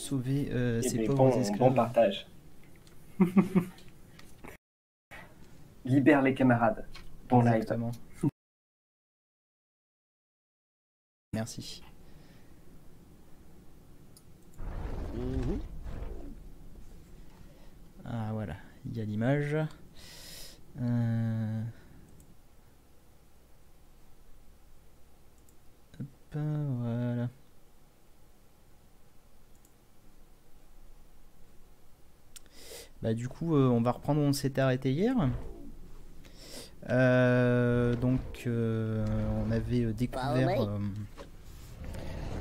sauver ces bien, pauvres esclaves. bon partage. Libère les camarades. Bon live. Exactement. Merci. Ah voilà, il y a l'image. Hop, voilà. Bah du coup, on va reprendre où on s'était arrêté hier. On avait découvert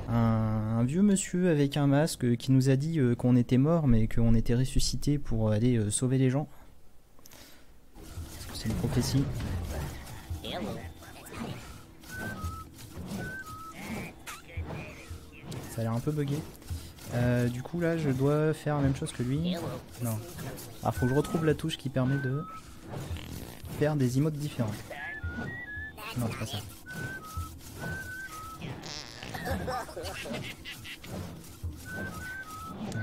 un vieux monsieur avec un masque qui nous a dit qu'on était mort mais qu'on était ressuscité pour aller sauver les gens. Est-ce que c'est une prophétie? Ça a l'air un peu bugué. Du coup là je dois faire la même chose que lui. Non. Alors faut que je retrouve la touche qui permet de faire des emotes différents. Non, c'est pas ça. Ouais.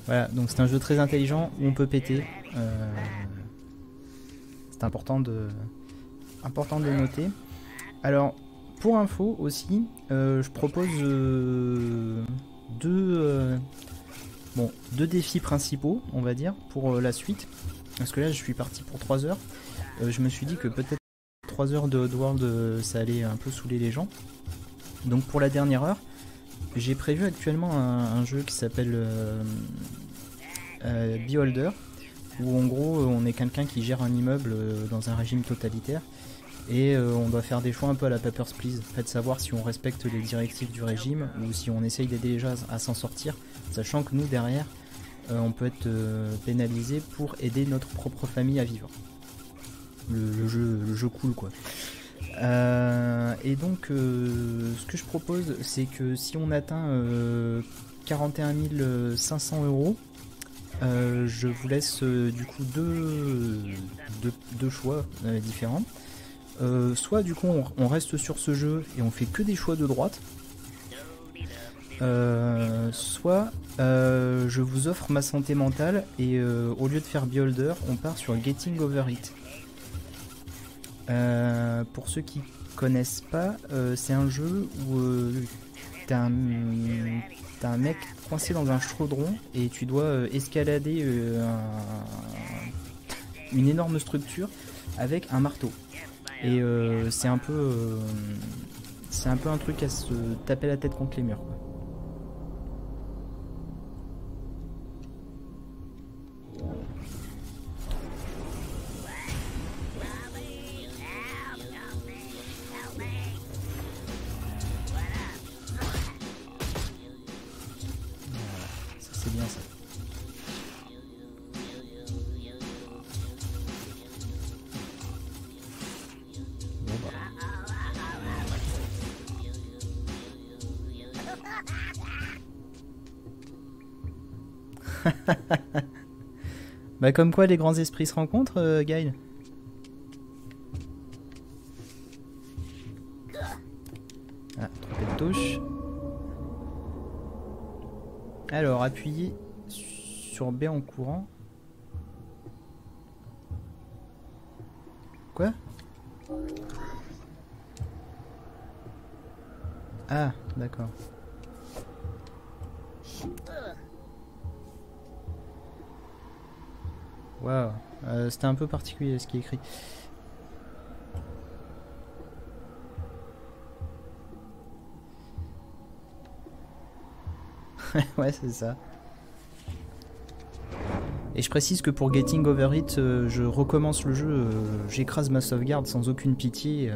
Voilà, donc c'est un jeu très intelligent où on peut péter. C'est important de noter. Alors, pour info aussi, je propose deux défis principaux, on va dire, pour la suite. Parce que là, je suis parti pour 3 heures. Je me suis dit que peut-être 3 heures de Oddworld, ça allait un peu saouler les gens. Donc pour la dernière heure, j'ai prévu actuellement un jeu qui s'appelle Beholder, où en gros on est quelqu'un qui gère un immeuble dans un régime totalitaire. Et on doit faire des choix un peu à la Papers, Please. En fait, savoir si on respecte les directives du régime ou si on essaye d'aider les gens à s'en sortir, sachant que nous, derrière, on peut être pénalisé pour aider notre propre famille à vivre. Le jeu cool, quoi. Et donc, ce que je propose, c'est que si on atteint 41 500 €, je vous laisse du coup deux choix différents. Soit du coup on reste sur ce jeu et on fait que des choix de droite, soit je vous offre ma santé mentale et au lieu de faire Beholder, on part sur Getting Over It. Pour ceux qui connaissent pas, c'est un jeu où t'as un mec coincé dans un chaudron et tu dois escalader une énorme structure avec un marteau. Et c'est un peu un truc à se taper la tête contre les murs, quoi. Voilà, ça c'est bien ça. Bah comme quoi les grands esprits se rencontrent, Guile. Ah, trompé de touche. Alors, appuyez sur B en courant. Quoi? Ah, d'accord. Waouh, c'était un peu particulier ce qui est écrit. Ouais, c'est ça. Et je précise que pour Getting Over It, je recommence le jeu, j'écrase ma sauvegarde sans aucune pitié.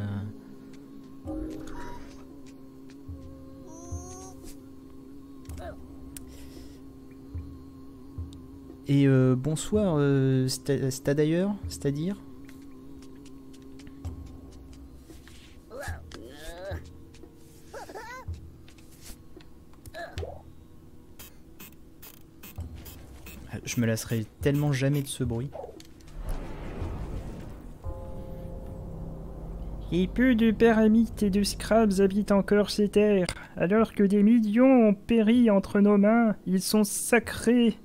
Et bonsoir, c'est-à-dire je me lasserai tellement jamais de ce bruit. Et peu de Paramites et de Scrabs habitent encore ces terres. Alors que des millions ont péri entre nos mains, ils sont sacrés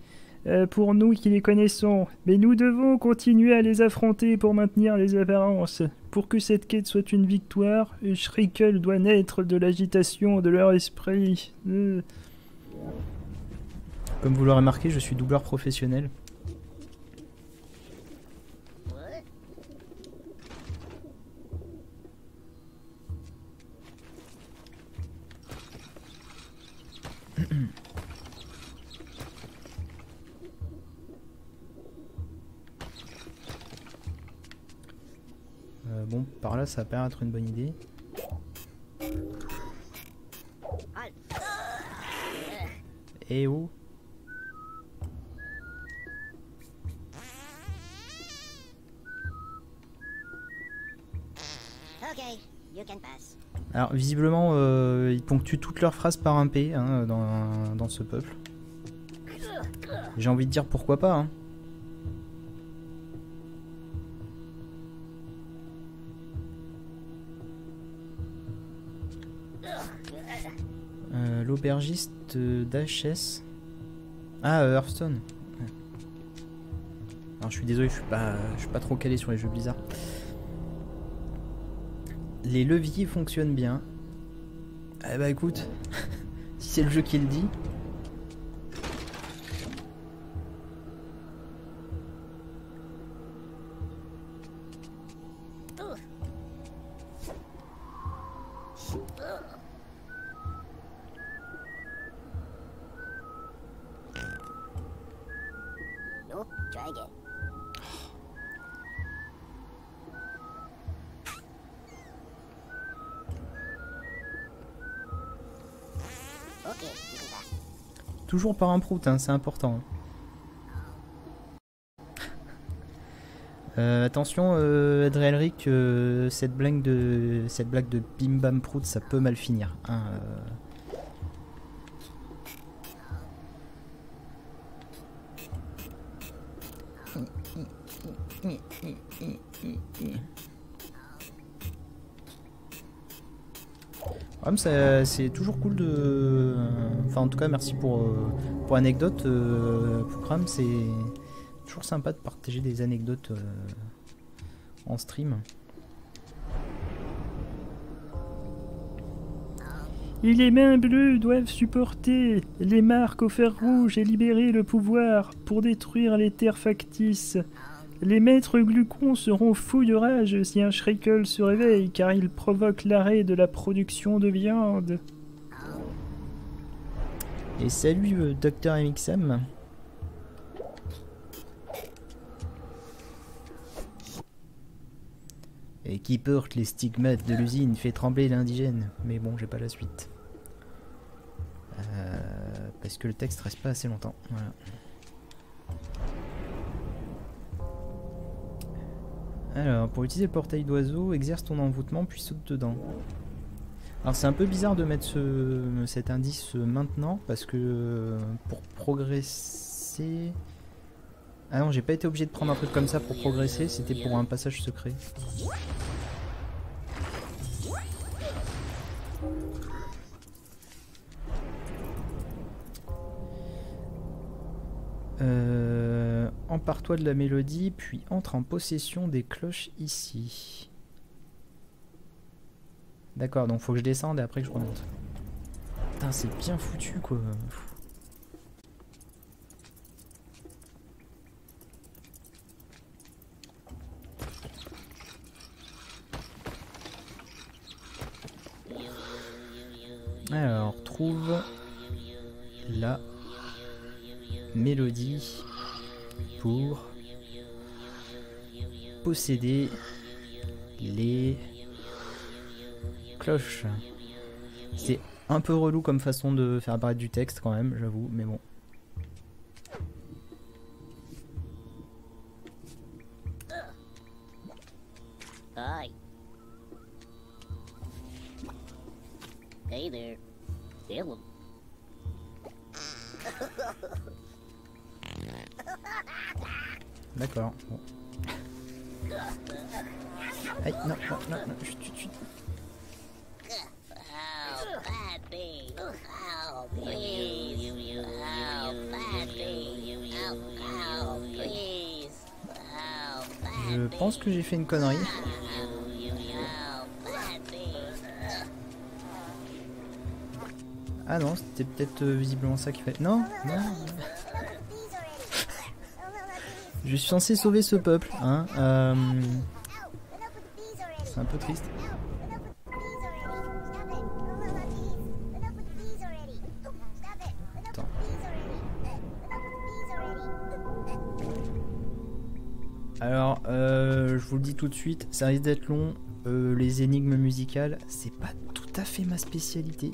pour nous qui les connaissons. Mais nous devons continuer à les affronter pour maintenir les apparences. Pour que cette quête soit une victoire, Shrikel doit naître de l'agitation de leur esprit. Comme vous l'aurez remarqué, je suis doubleur professionnel. Bon, par là, ça va pas être une bonne idée. Eh oh! Alors, visiblement, ils ponctuent toutes leurs phrases par un P hein, dans ce peuple. J'ai envie de dire pourquoi pas. Hein. L'aubergiste d'HS. Ah, Hearthstone. Ouais. Alors, je suis désolé, je suis pas trop calé sur les jeux Blizzard. Les leviers fonctionnent bien. Eh bah écoute, si c'est le jeu qui le dit. Toujours par un prout, hein, c'est important. Attention, Adrielric, cette blague de bim bam prout, ça peut mal finir. Hein, c'est toujours cool de... Enfin en tout cas merci pour l'anecdote Poukram, c'est toujours sympa de partager des anecdotes en stream. Et les mains bleues doivent supporter les marques au fer rouge et libérer le pouvoir pour détruire les terres factices. Les maîtres glucons seront fous de rage si un Shrikel se réveille, car il provoque l'arrêt de la production de viande. Et salut Dr MXM. Et qui porte les stigmates de l'usine fait trembler l'indigène. Mais bon, j'ai pas la suite. Parce que le texte reste pas assez longtemps. Voilà. Alors, pour utiliser le portail d'oiseau, exerce ton envoûtement puis saute dedans. Alors c'est un peu bizarre de mettre cet indice maintenant, parce que pour progresser... Ah non, j'ai pas été obligé de prendre un truc comme ça pour progresser, c'était pour un passage secret. Empare-toi de la mélodie, puis entre en possession des cloches ici. D'accord, donc faut que je descende et après que je remonte. Putain, c'est bien foutu quoi. Alors, trouve la mélodie pour posséder les cloches. C'est un peu relou comme façon de faire apparaître du texte quand même, j'avoue, mais bon. Hi. Hey there. Hello. D'accord. Bon. Aïe, non, non, non, non, chut, chut, chut. Oh, Pappy. Oh, please. Oh, Pappy. Oh, please. Oh, Je pense que j'ai fait une connerie. Ah non, c'était peut-être visiblement ça qu'il fallait. Non, non. Je suis censé sauver ce peuple, hein. C'est un peu triste. Attends. Alors, je vous le dis tout de suite, ça risque d'être long. Les énigmes musicales, c'est pas tout à fait ma spécialité.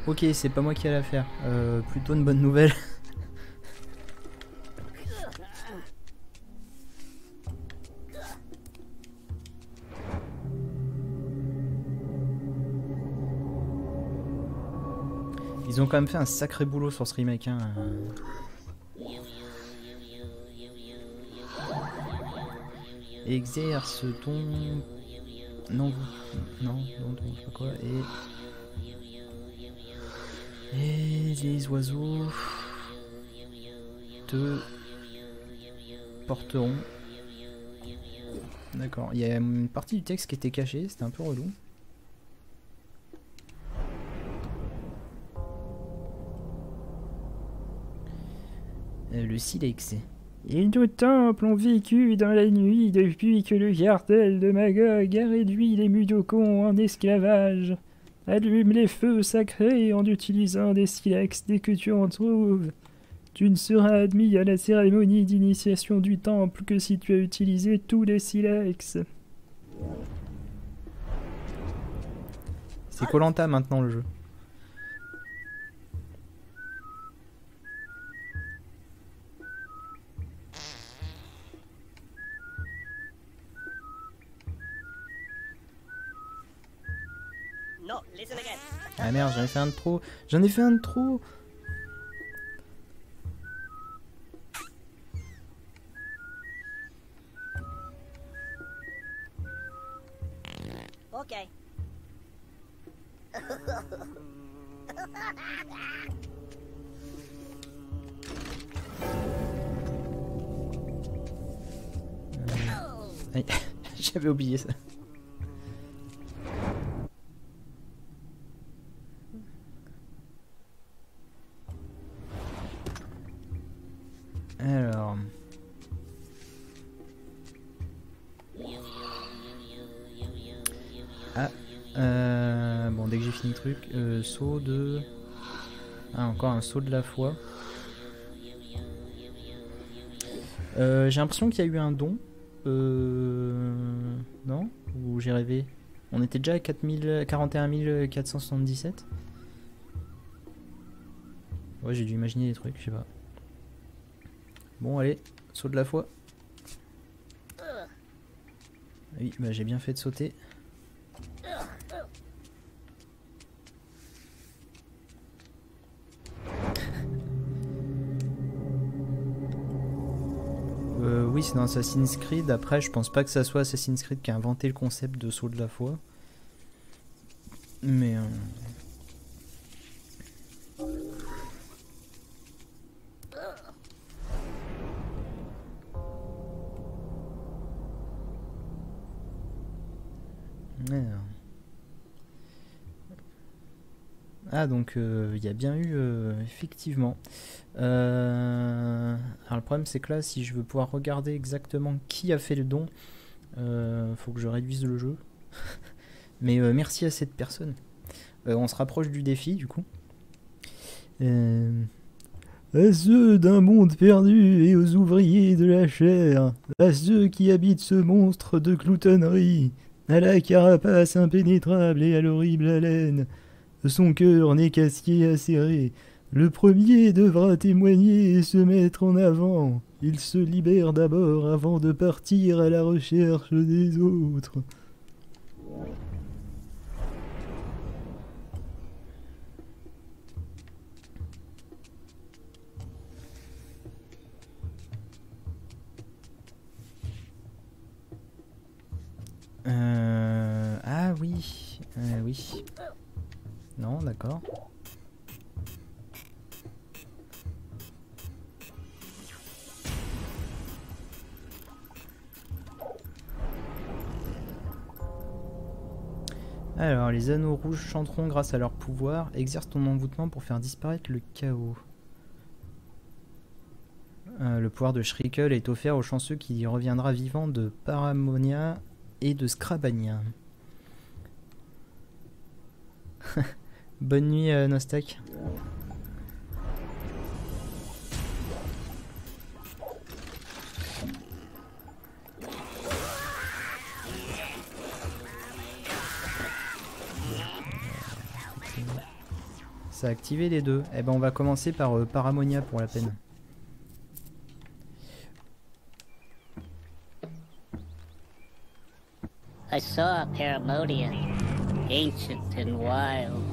Ok, c'est pas moi qui ai la faire. Plutôt une bonne nouvelle. Ils ont quand même fait un sacré boulot sur ce remake. Hein. Exerce ton... Non, non, je sais pas quoi. Et les oiseaux te porteront. D'accord, il y a une partie du texte qui était cachée, c'était un peu relou. Le silex. Et nos temples ont vécu dans la nuit depuis que le cartel de Magog a réduit les Mudokons en esclavage. Allume les feux sacrés en utilisant des silex dès que tu en trouves. Tu ne seras admis à la cérémonie d'initiation du temple que si tu as utilisé tous les silex. C'est Koh-Lanta maintenant le jeu. No, listen again. Ah merde, j'en ai fait un de trop. J'en ai fait un de trop. Okay. Aïe, j'avais oublié ça. Alors... Ah, bon, dès que j'ai fini le truc, saut de... Ah, encore un saut de la foi. J'ai l'impression qu'il y a eu un don. Non? Ou j'ai rêvé? On était déjà à 41 477. Ouais, j'ai dû imaginer des trucs, je sais pas. Bon, allez, saut de la foi. Oui, bah j'ai bien fait de sauter. Oui, c'est dans Assassin's Creed. Après, je pense pas que ça soit Assassin's Creed qui a inventé le concept de saut de la foi. Mais... Ah, donc il y a bien eu effectivement. Alors le problème c'est que là, si je veux pouvoir regarder exactement qui a fait le don, faut que je réduise le jeu. Mais merci à cette personne. On se rapproche du défi du coup. À ceux d'un monde perdu et aux ouvriers de la chair, à ceux qui habitent ce monstre de gloutonnerie, à la carapace impénétrable et à l'horrible haleine, son cœur n'est qu'acier acéré. Le premier devra témoigner et se mettre en avant. Il se libère d'abord avant de partir à la recherche des autres. Ah oui. Oui. Non, d'accord. Alors, les anneaux rouges chanteront grâce à leur pouvoir. Exerce ton envoûtement pour faire disparaître le chaos. Le pouvoir de Shriekle est offert aux chanceux qui reviendra vivant de Paramonia et de Scrabania. Bonne nuit, Nostak. Ça a activé les deux. Eh ben on va commencer par Paramonia pour la peine. I saw Paramonia, ancient and wild,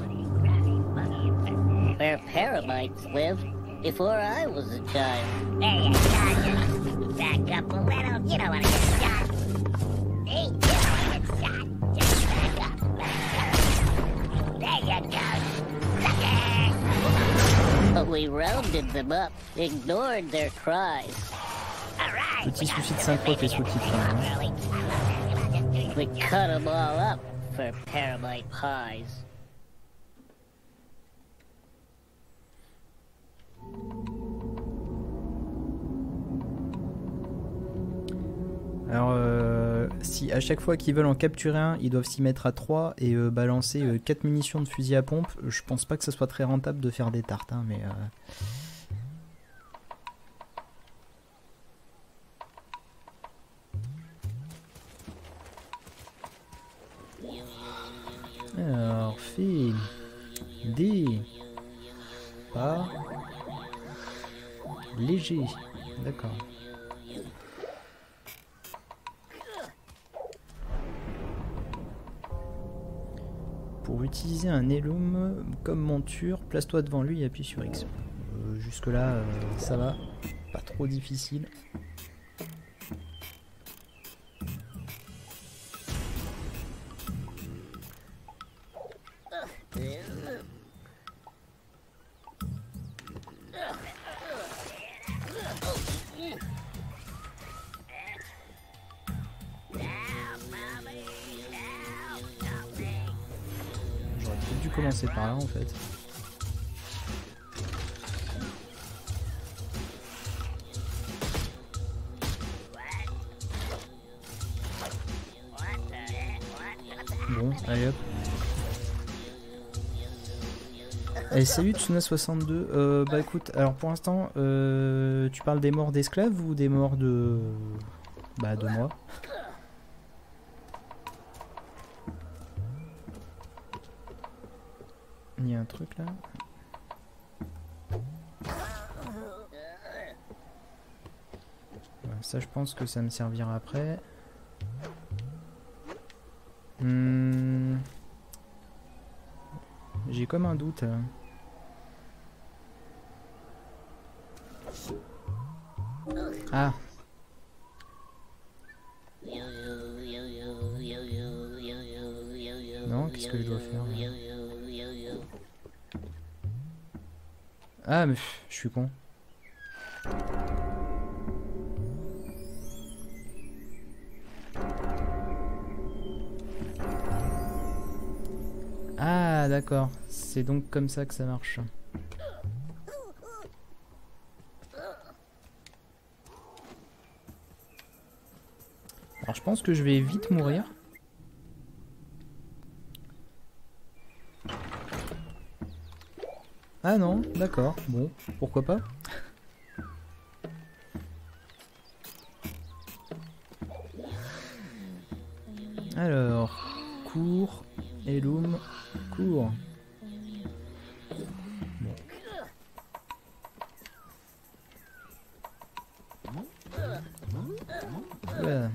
where paramites lived before I was a child. There you go, just back up a little. You don't want to get shot. Hey, you don't want to get shot. Just back up. There you go, sucker! But we rounded them up, ignored their cries. Petit souci de synchro avec les sous-titres. Hein. We cut them all up for paramite pies. Alors, si à chaque fois qu'ils veulent en capturer un, ils doivent s'y mettre à 3 et balancer 4 munitions de fusil à pompe, je pense pas que ça soit très rentable de faire des tartes, hein, mais... Alors, fait des pas léger, d'accord. Pour utiliser un Elum comme monture, place-toi devant lui et appuie sur X. Jusque là, ça va, pas trop difficile. J'aurais peut-être dû commencer par là en fait. Bon, allez hop. Allez, salut Tsuna62. Bah écoute, alors pour l'instant, tu parles des morts d'esclaves ou des morts de... Bah de moi. Il y a un truc là. Ouais, ça je pense que ça me servira après. J'ai comme un doute. Ah. Non, qu'est-ce que je dois faire là? Ah mais je suis con. Ah d'accord, c'est donc comme ça que ça marche. Alors je pense que je vais vite mourir. Ah non, d'accord, bon, pourquoi pas. cours. Elum, cours. Voilà.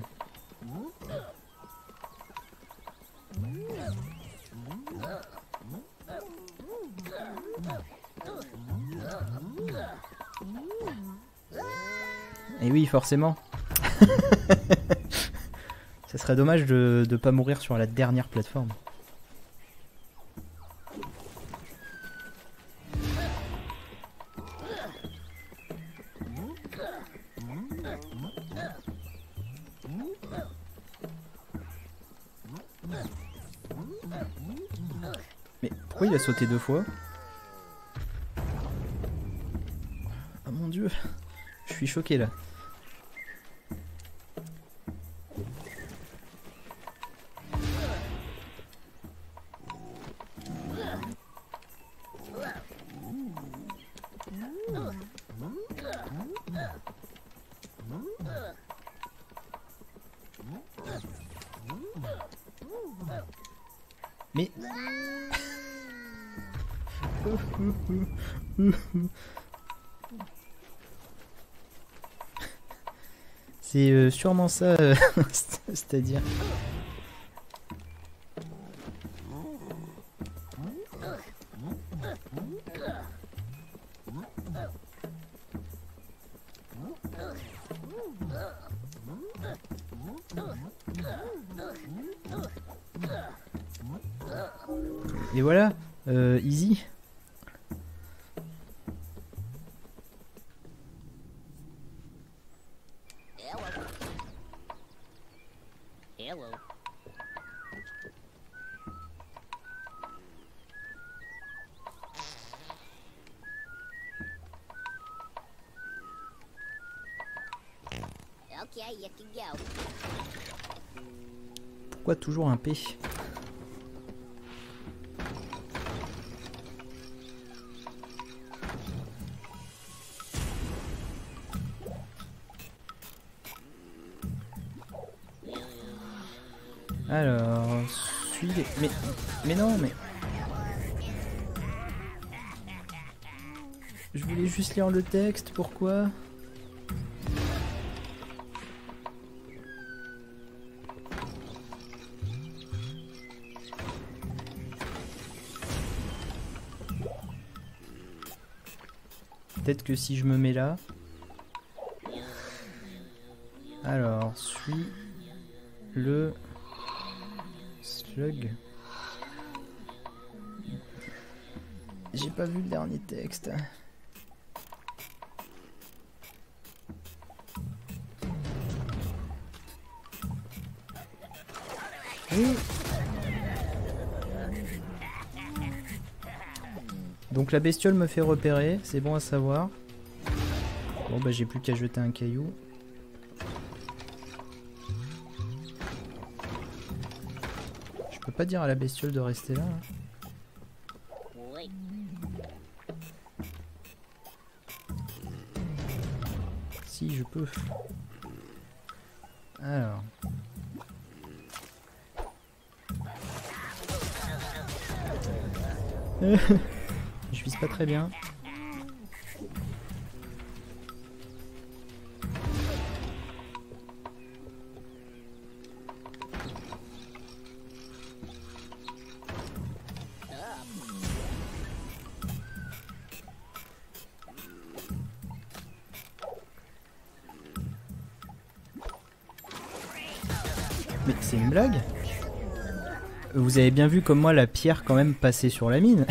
Et oui, forcément. Ça serait dommage de pas mourir sur la dernière plateforme. Mais pourquoi il a sauté 2 fois? Ah mon dieu, je suis choqué là. Mais... c'est sûrement ça, c'est-à-dire... Et voilà, easy. Hello. Okay, you can go. Pourquoi toujours un P? Alors, suivez. Mais non, mais... Je voulais juste lire le texte, pourquoi? Peut-être que si je me mets là... Alors, suis le slug. J'ai pas vu le dernier texte. Oui. Donc la bestiole me fait repérer, c'est bon à savoir. Bon bah j'ai plus qu'à jeter un caillou. Je peux pas dire à la bestiole de rester là. Wait. Si je peux. Alors. Je vise pas très bien. Mais c'est une blague? Vous avez bien vu comme moi la pierre quand même passait sur la mine.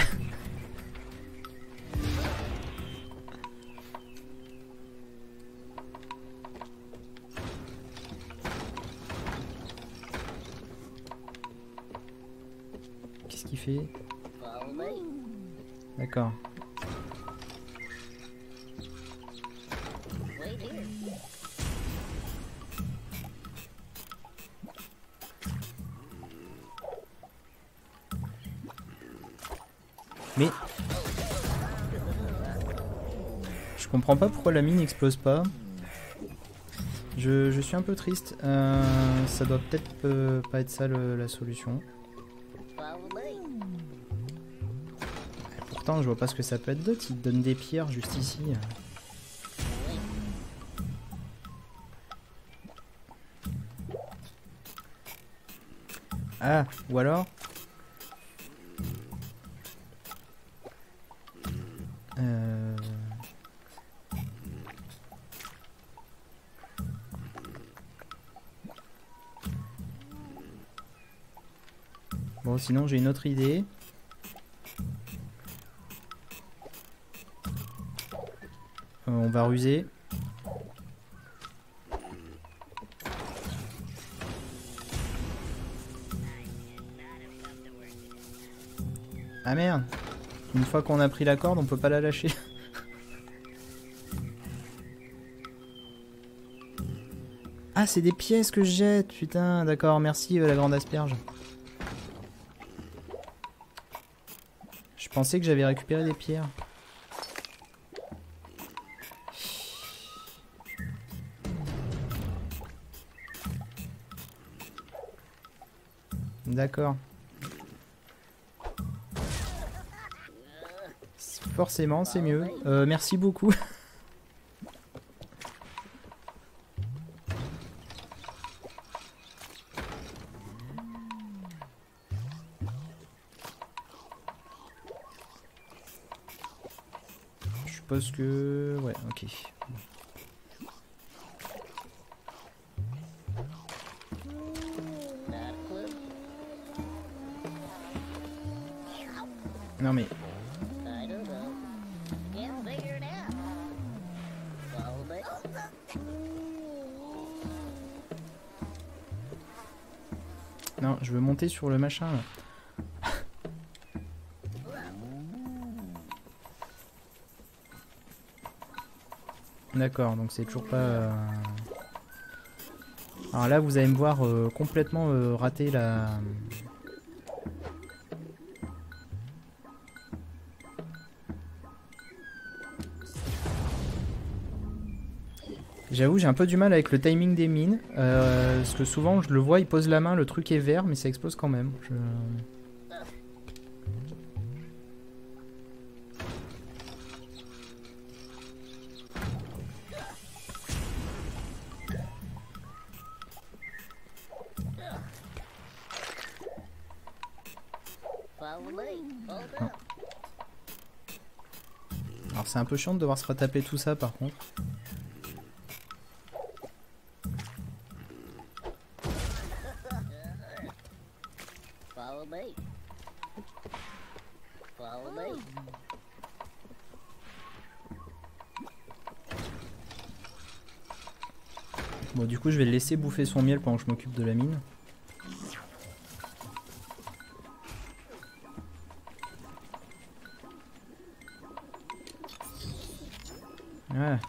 Qu'est-ce qu'il fait? Follow me. D'accord. Wait here. Mais je comprends pas pourquoi la mine explose pas. Je suis un peu triste. Ça doit peut-être pas être ça la solution. Follow me. Pourtant, je vois pas ce que ça peut être d'autre. Il te donne des pierres juste ici. Ah, ou alors Bon, sinon j'ai une autre idée. On va ruser. Ah merde! Une fois qu'on a pris la corde, on peut pas la lâcher. Ah, c'est des pièces que je jette, putain, d'accord, merci la grande asperge. Je pensais que j'avais récupéré des pierres. D'accord. Forcément, c'est mieux. Merci beaucoup. Je suppose que... Ouais, ok. Non mais... I don't know. Can't figure it out. Follow me. Non, je veux monter sur le machin là. D'accord, donc c'est toujours pas... Alors là, vous allez me voir complètement rater la... J'avoue, j'ai un peu du mal avec le timing des mines, parce que souvent je le vois, il pose la main, le truc est vert, mais ça explose quand même. Follow me. Hold Non. up. Alors c'est un peu chiant de devoir se retaper tout ça par contre. Follow me. Follow me. Bon, du coup je vais le laisser bouffer son miel pendant que je m'occupe de la mine. Voilà.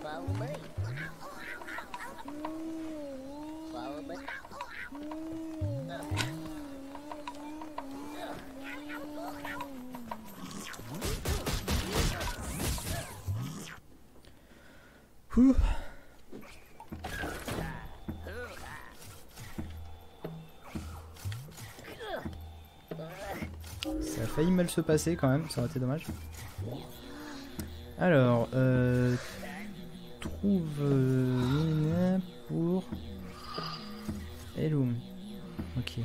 Follow me. Follow me. Ouh. Ça a failli mal se passer quand même, ça aurait été dommage. Alors, trouve une pour Elum. Ok.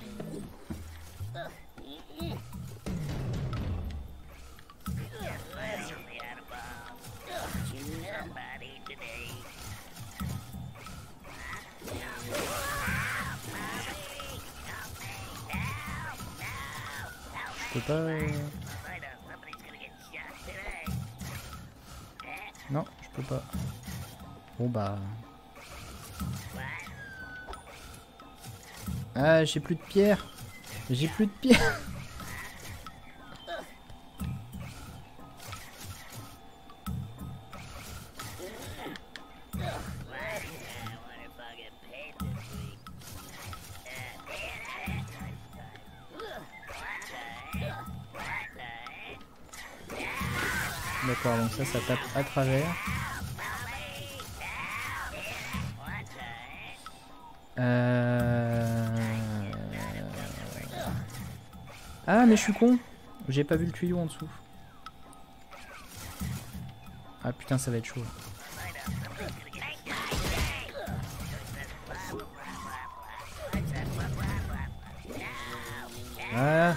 Je peux pas... Non, je peux pas. Bon bah... Ah, j'ai plus de pierre. J'ai plus de pierre. D'accord, donc ça tape à travers. Ah mais je suis con. J'ai pas vu le tuyau en dessous. Ah putain ça va être chaud. Ah.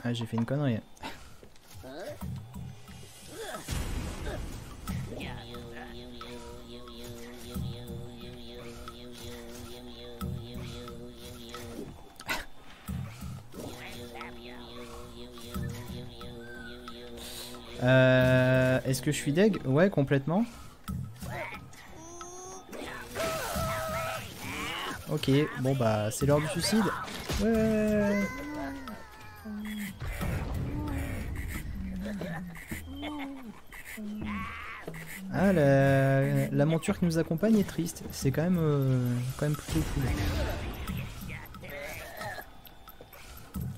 Ah j'ai fait une connerie. Est-ce que je suis deg? Ouais, complètement. Ok, bon bah c'est l'heure du suicide. Ouais. Ah, la monture qui nous accompagne est triste. C'est quand même plutôt cool.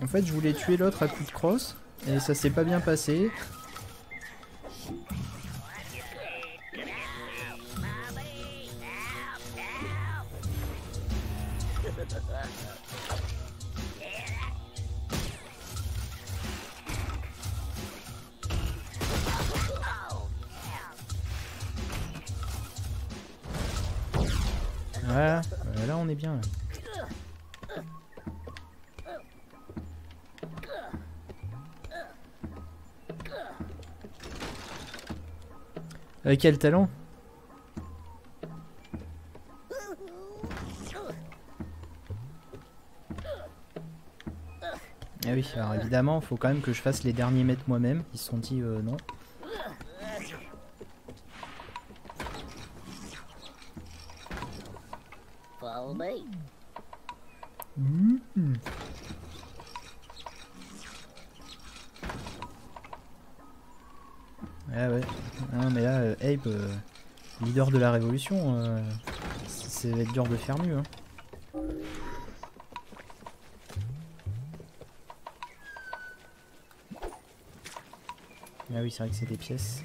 En fait, je voulais tuer l'autre à coup de crosse et ça s'est pas bien passé. Voilà, là on est bien. Avec quel talent? Ah oui, alors évidemment, faut quand même que je fasse les derniers mètres moi-même. Ils se sont dit non. Follow me. Ah ouais. Non mais là, Abe, leader de la révolution, ça va être dur de faire mieux. Hein. Ah oui, c'est vrai que c'est des pièces.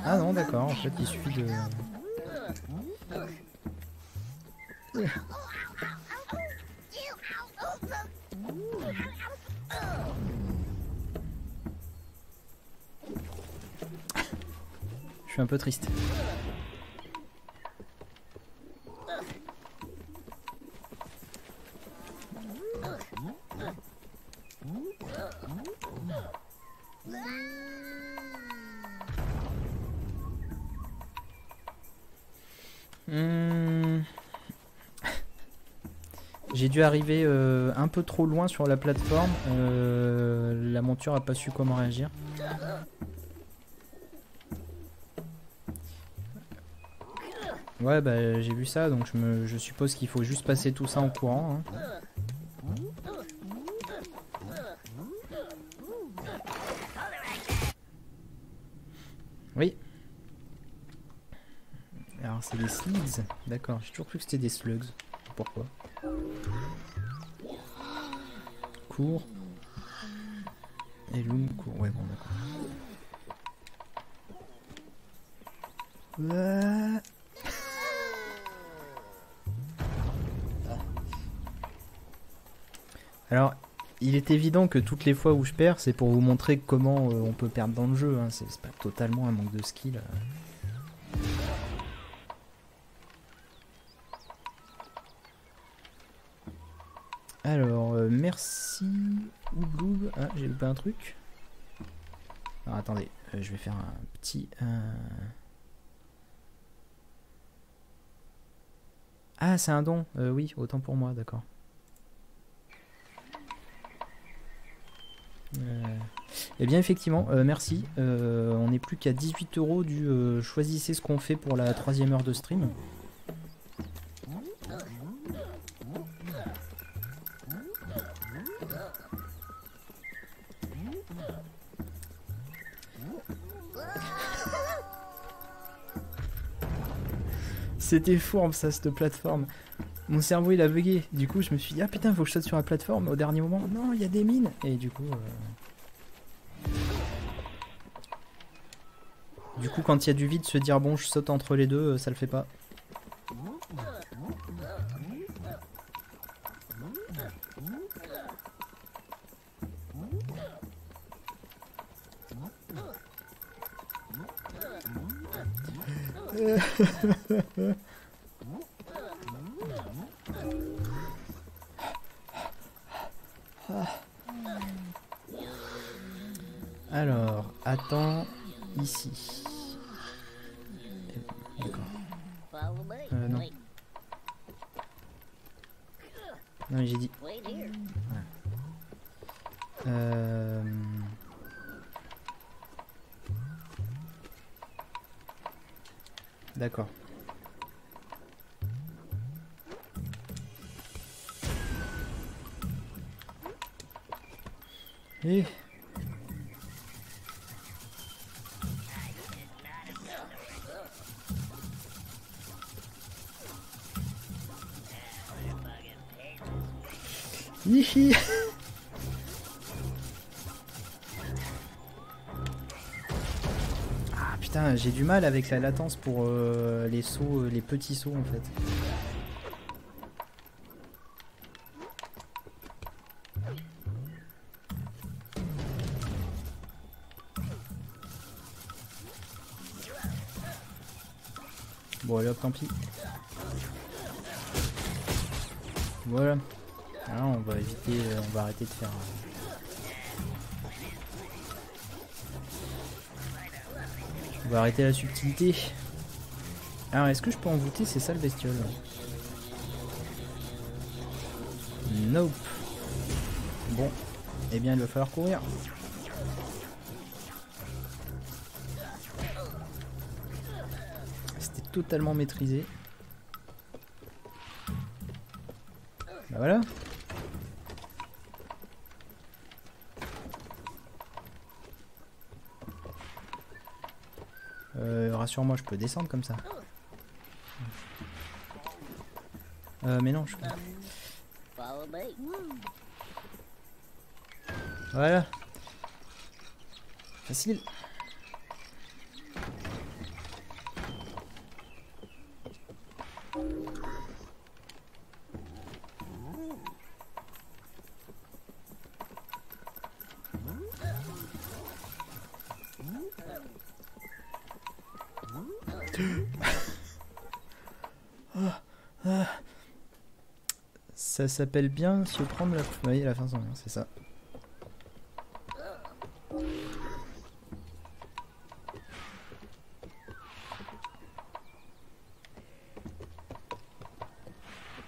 Ah non, d'accord, en fait, il suffit de... Je suis un peu triste. J'ai dû arriver un peu trop loin sur la plateforme. La monture a pas su comment réagir. Ouais bah j'ai vu ça, donc je suppose qu'il faut juste passer tout ça en courant. Hein. Oui. Alors c'est des slugs. D'accord, j'ai toujours cru que c'était des slugs. Pourquoi? Cours. Et Loom court. Ouais bon d'accord. Alors, il est évident que toutes les fois où je perds, c'est pour vous montrer comment on peut perdre dans le jeu. Hein. C'est pas totalement un manque de skill. Alors, merci Oubloub. Ah, j'ai loupé un truc. Alors, attendez, je vais faire un petit... Ah, c'est un don. Oui, autant pour moi, d'accord. Eh bien effectivement, merci. On n'est plus qu'à 18 € du choisissez ce qu'on fait pour la 3e heure de stream. C'était fourbe ça, cette plateforme. Mon cerveau il a bugué. Du coup, je me suis dit, ah putain, faut que je saute sur la plateforme. Au dernier moment, non, il y a des mines. Et du coup, quand il y a du vide, se dire, bon, je saute entre les deux, ça le fait pas. Alors, attends, ici. D'accord. Follow me. Non. Wait, Non, mais j'ai dit. wait here. D'accord. Et... Hihi. Ah putain, j'ai du mal avec la latence pour les sauts, les petits sauts en fait. Bon allez hop, tant pis. Voilà. Ah, on va éviter, on va arrêter de faire... On va arrêter la subtilité. Alors est-ce que je peux envoûter? C'est ça le bestiole. Nope. Bon. Eh bien il va falloir courir. C'était totalement maîtrisé. Bah voilà. Rassure-moi, je peux descendre comme ça. Mais non, je peux. Follow me. Voilà. Facile. Ça s'appelle bien se prendre la... Oui, à la fin, c'est ça.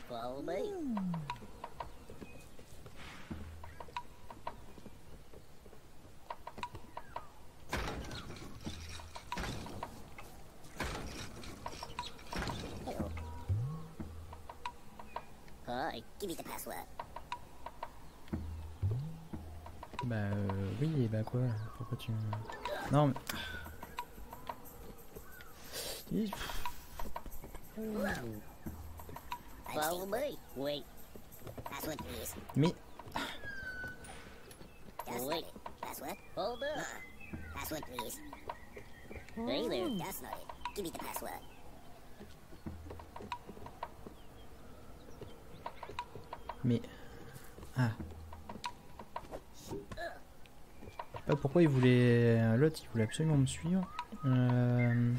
Follow me. Hi, give me the password. Bah oui, et bah quoi? Pourquoi tu... Non mais... Follow me. Wait. Password, please. Mais... Just Wait. not it. Password? Hold up. Password, please. Hey there. That's not it. Give me the password. Mais... Ah. Pas pourquoi il voulait... L'autre, il voulait absolument me suivre. Mhm.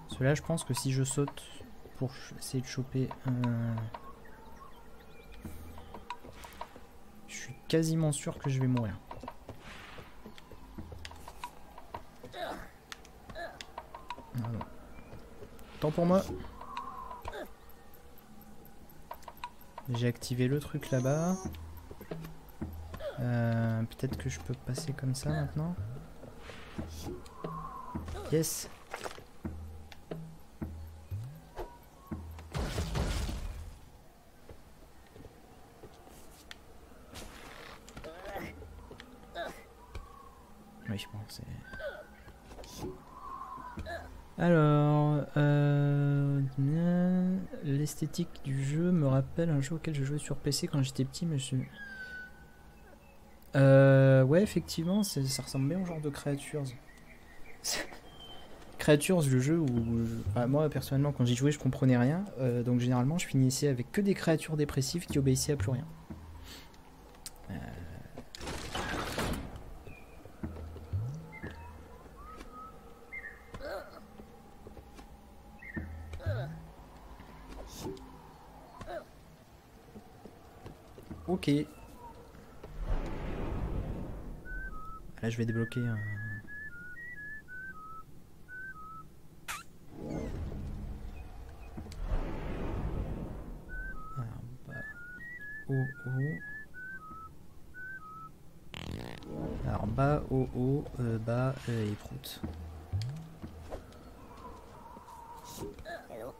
Cela, je pense que si je saute pour essayer de choper... Je suis quasiment sûr que je vais mourir. Voilà. Tant pour moi. J'ai activé le truc là-bas. Peut-être que je peux passer comme ça maintenant. Yes. Oui, bon, c'est... Alors, l'esthétique du jeu me rappelle un jeu auquel je jouais sur PC quand j'étais petit, mais je... ouais, effectivement, ça ressemble bien au genre de Creatures. Creatures, le jeu où... enfin, moi, personnellement, quand j'y jouais, je comprenais rien. Donc, généralement, je finissais avec que des créatures dépressives qui obéissaient à plus rien. Ok. Là, je vais débloquer un... Alors, bas, haut, haut. Alors, bas, haut, haut, bas et prout. Hello.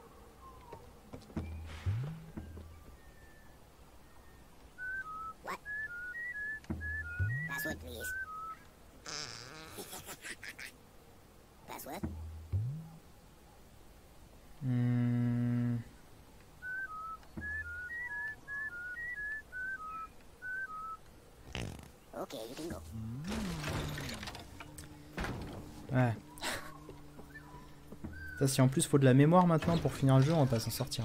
What? Password, please. Password? Okay, you can go. Ouais. Ça, si en plus faut de la mémoire maintenant pour finir le jeu, on va pas s'en sortir.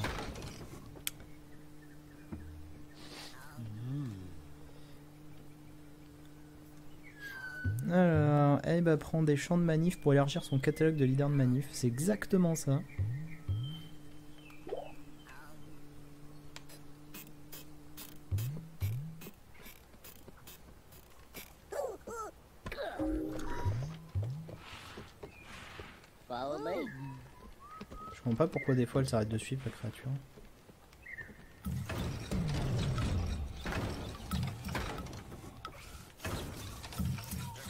Alors, Abe apprend des champs de manif pour élargir son catalogue de leaders de manif. C'est exactement ça. Follow me. Je comprends pas pourquoi des fois elle s'arrête de suivre la créature.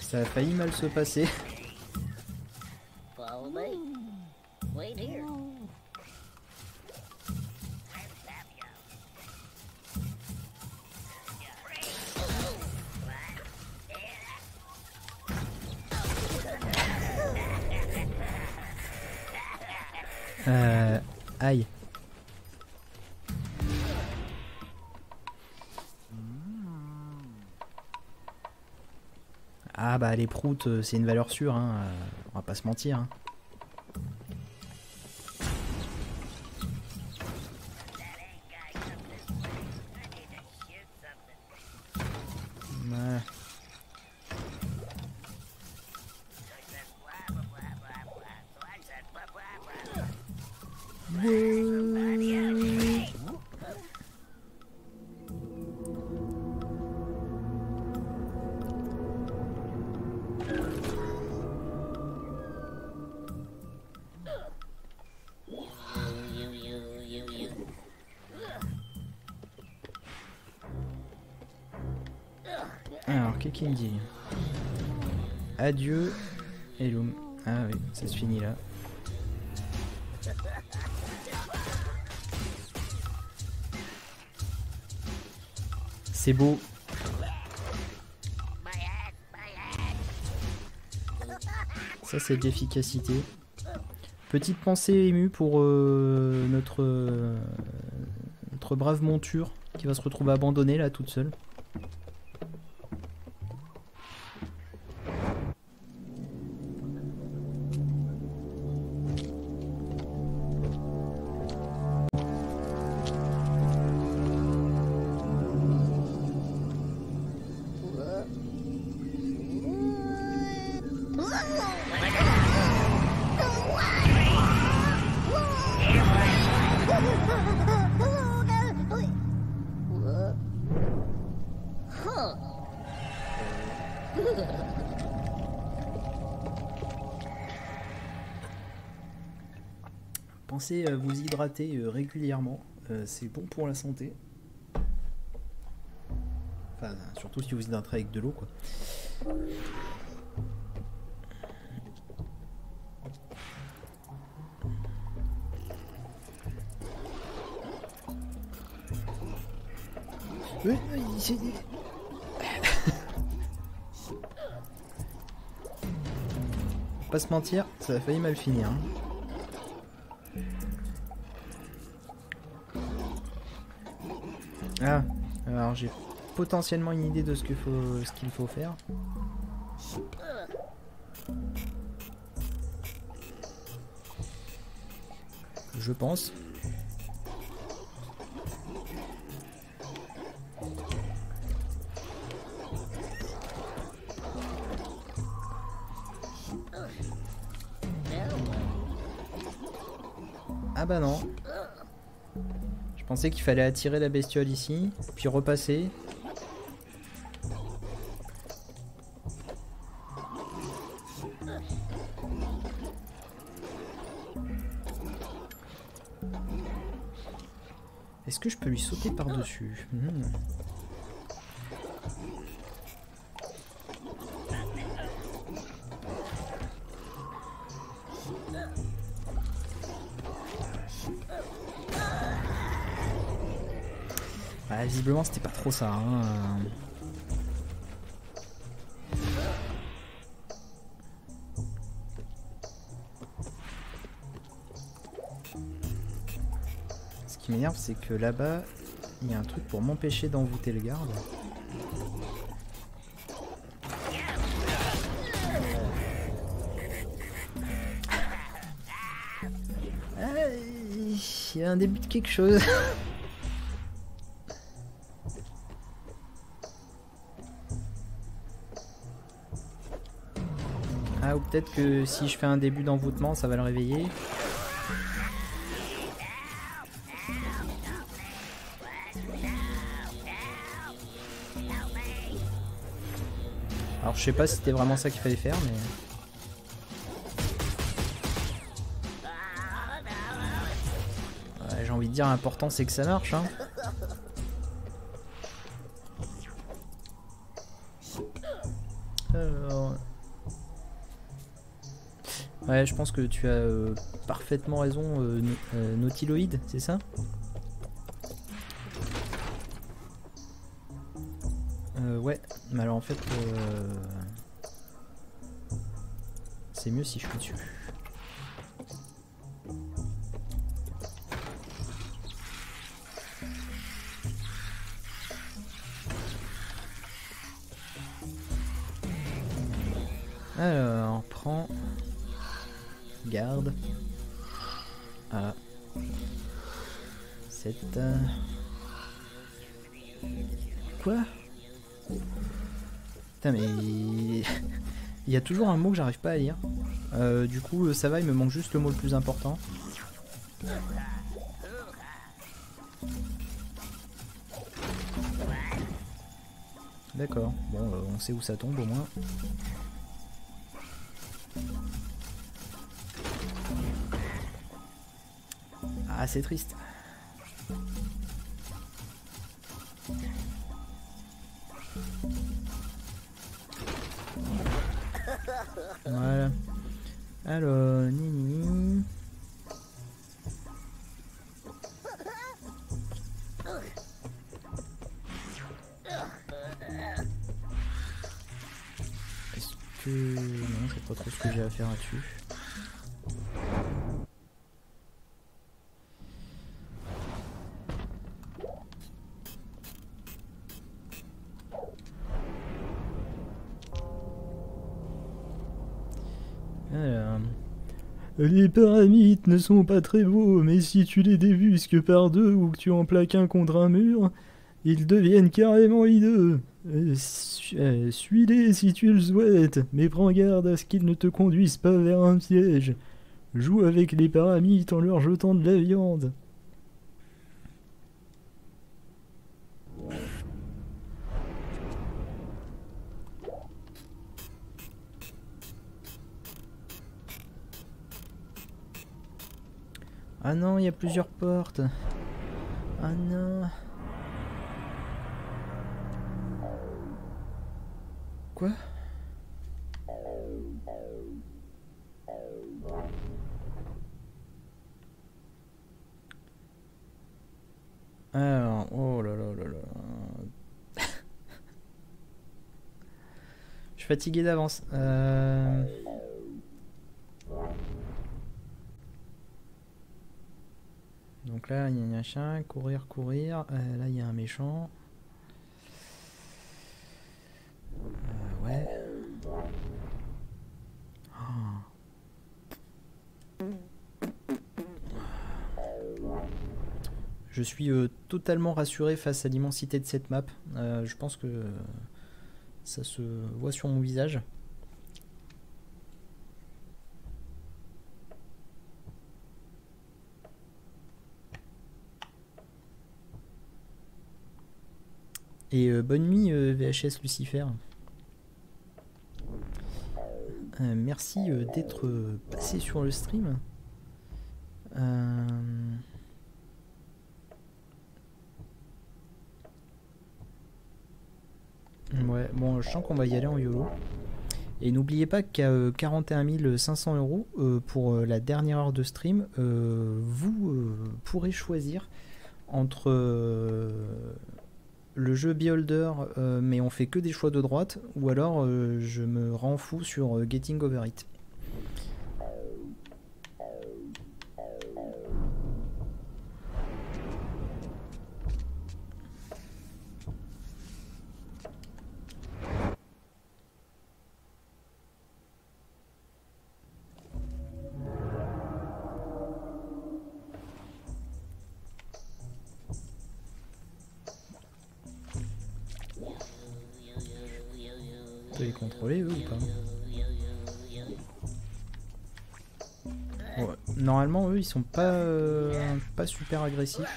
Ça a failli mal se passer. Follow me. Wait here. Aïe. Ah bah les proutes c'est une valeur sûre, hein. On va pas se mentir. Hein. Ouais. Alors, qu'est-ce qu'il me dit? Adieu, Elum. Ah oui, ça se finit là. C'est beau. Ça, c'est de l'efficacité. Petite pensée émue pour notre brave monture qui va se retrouver abandonnée là toute seule. Pensez à vous hydrater régulièrement, c'est bon pour la santé. Enfin, surtout si vous hydratez avec de l'eau, quoi. Oui, c'est... Faut pas se mentir, ça a failli mal finir. Hein. Ah, alors j'ai potentiellement une idée de ce qu'il faut faire. Je pense. Ah bah non. Je pensais qu'il fallait attirer la bestiole ici, puis repasser. Est-ce que je peux lui sauter par-dessus? Ah, visiblement c'était pas trop ça. Hein. Ce qui m'énerve c'est que là-bas il y a un truc pour m'empêcher d'envoûter le garde. Ah, il y a un début de quelque chose. Ah, ou peut-être que si je fais un début d'envoûtement, ça va le réveiller. Alors je sais pas si c'était vraiment ça qu'il fallait faire, mais... Ouais, j'ai envie de dire l'important c'est que ça marche, hein. Alors... Ouais, je pense que tu as parfaitement raison, Nautiloïd, c'est ça? Ouais, mais alors en fait, c'est mieux si je suis dessus. Alors, prends... Garde. Voilà. 7... Quoi? Putain mais... Il y a toujours un mot que j'arrive pas à lire. Du coup ça va, il me manque juste le mot le plus important. D'accord, bon on sait où ça tombe au moins. Ah c'est triste. Voilà. Alors, nini. Est-ce que... Non, je sais pas trop ce que j'ai à faire là-dessus. Alors... Les paramites ne sont pas très beaux, mais si tu les débusques par deux ou que tu en plaques un contre un mur, ils deviennent carrément hideux. Suis-les si tu le souhaites, mais prends garde à ce qu'ils ne te conduisent pas vers un piège. Joue avec les paramites en leur jetant de la viande. Ah non, il y a plusieurs portes. Ah non. Quoi? Alors, oh là là là là. fatigué d'avance. Donc là, il y a un chien, courir, courir. Là, il y a un méchant. Ouais. Oh. Je suis totalement rassuré face à l'immensité de cette map. Je pense que ça se voit sur mon visage. Et bonne nuit VHS Lucifer. Merci d'être passé sur le stream. Ouais, bon, je sens qu'on va y aller en YOLO. Et n'oubliez pas qu'à 41 500 € pour la dernière heure de stream, vous pourrez choisir entre le jeu Beholder, mais on fait que des choix de droite, ou alors je me rends fou sur Getting Over It. On peut les contrôler eux ou pas? Ouais. Normalement eux ils sont pas super agressifs.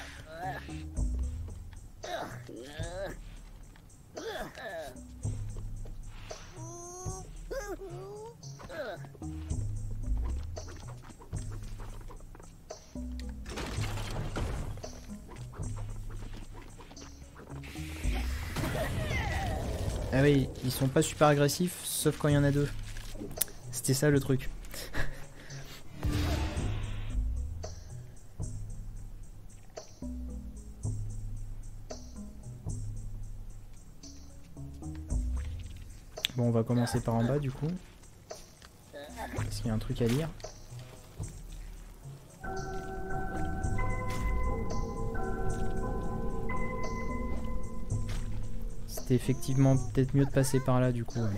Ah oui, ils sont pas super agressifs, sauf quand il y en a deux. C'était ça le truc. Bon, on va commencer par en bas du coup. Parce qu'il y a un truc à lire. C'était effectivement peut-être mieux de passer par là du coup. Ouais.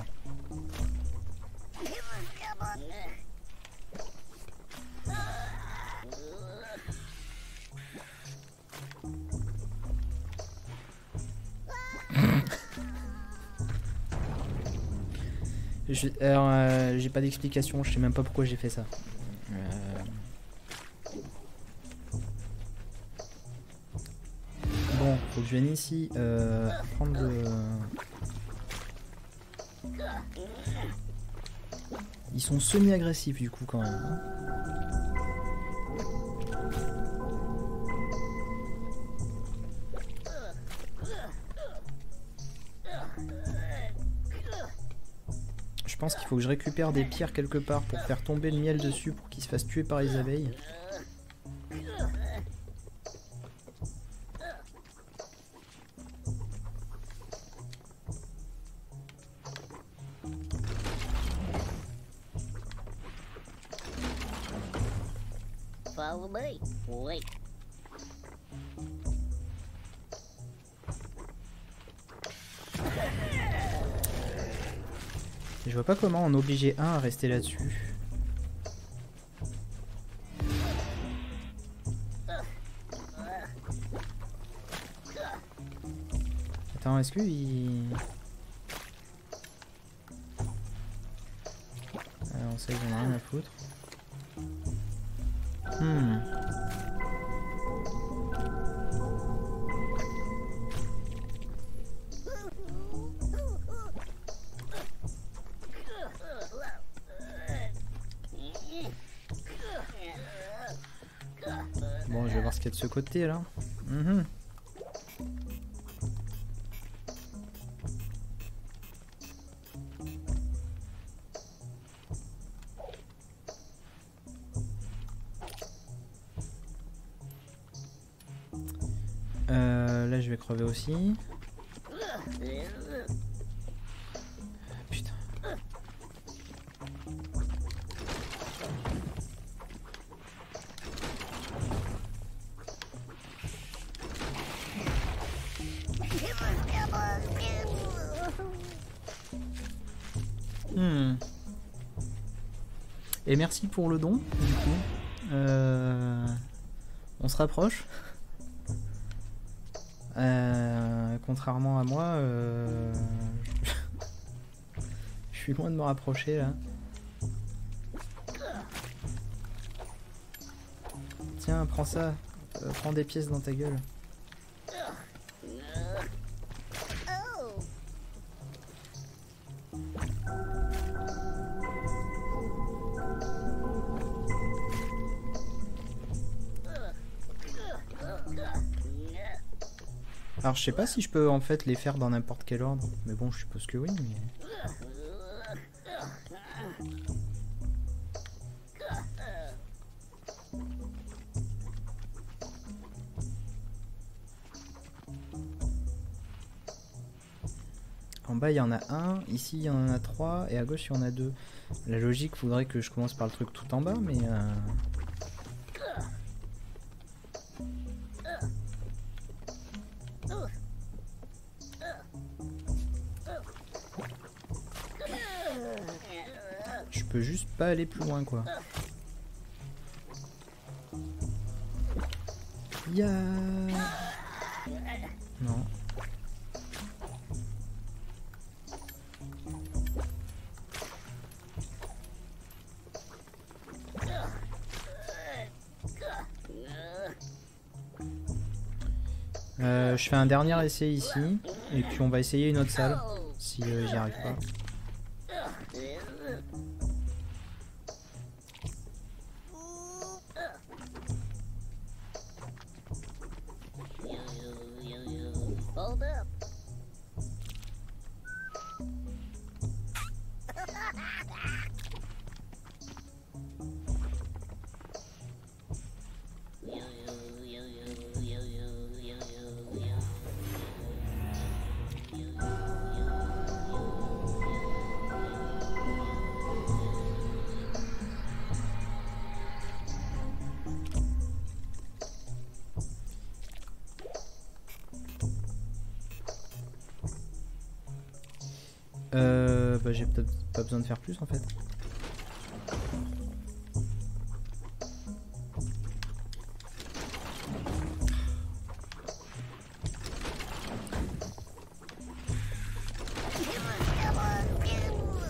Alors, j'ai pas d'explication, je sais même pas pourquoi j'ai fait ça. Bon, faut que je vienne ici prendre le... Ils sont semi-agressifs du coup quand même. Je pense qu'il faut que je récupère des pierres quelque part pour faire tomber le miel dessus pour qu'il se fasse tuer par les abeilles. Follow me. Wait. Je vois pas comment en obliger un à rester là-dessus. Attends, est-ce qu'il... On sait que j'en ai rien à foutre. Bon, je vais voir ce qu'il y a de ce côté là. Là je vais crever aussi. Putain. Et merci pour le don, du coup. On se rapproche. Contrairement à moi, je suis loin de me rapprocher là. Tiens, prends ça. Prends des pièces dans ta gueule. Alors je sais pas si je peux en fait les faire dans n'importe quel ordre, mais bon je suppose que oui. Mais... En bas il y en a un, ici il y en a 3 et à gauche il y en a 2. La logique voudrait que je commence par le truc tout en bas, mais... Je peux juste pas aller plus loin quoi. Ya... Non. Je fais un dernier essai ici et puis on va essayer une autre salle si j'y arrive pas. Hold up. Bah j'ai peut-être pas besoin de faire plus en fait.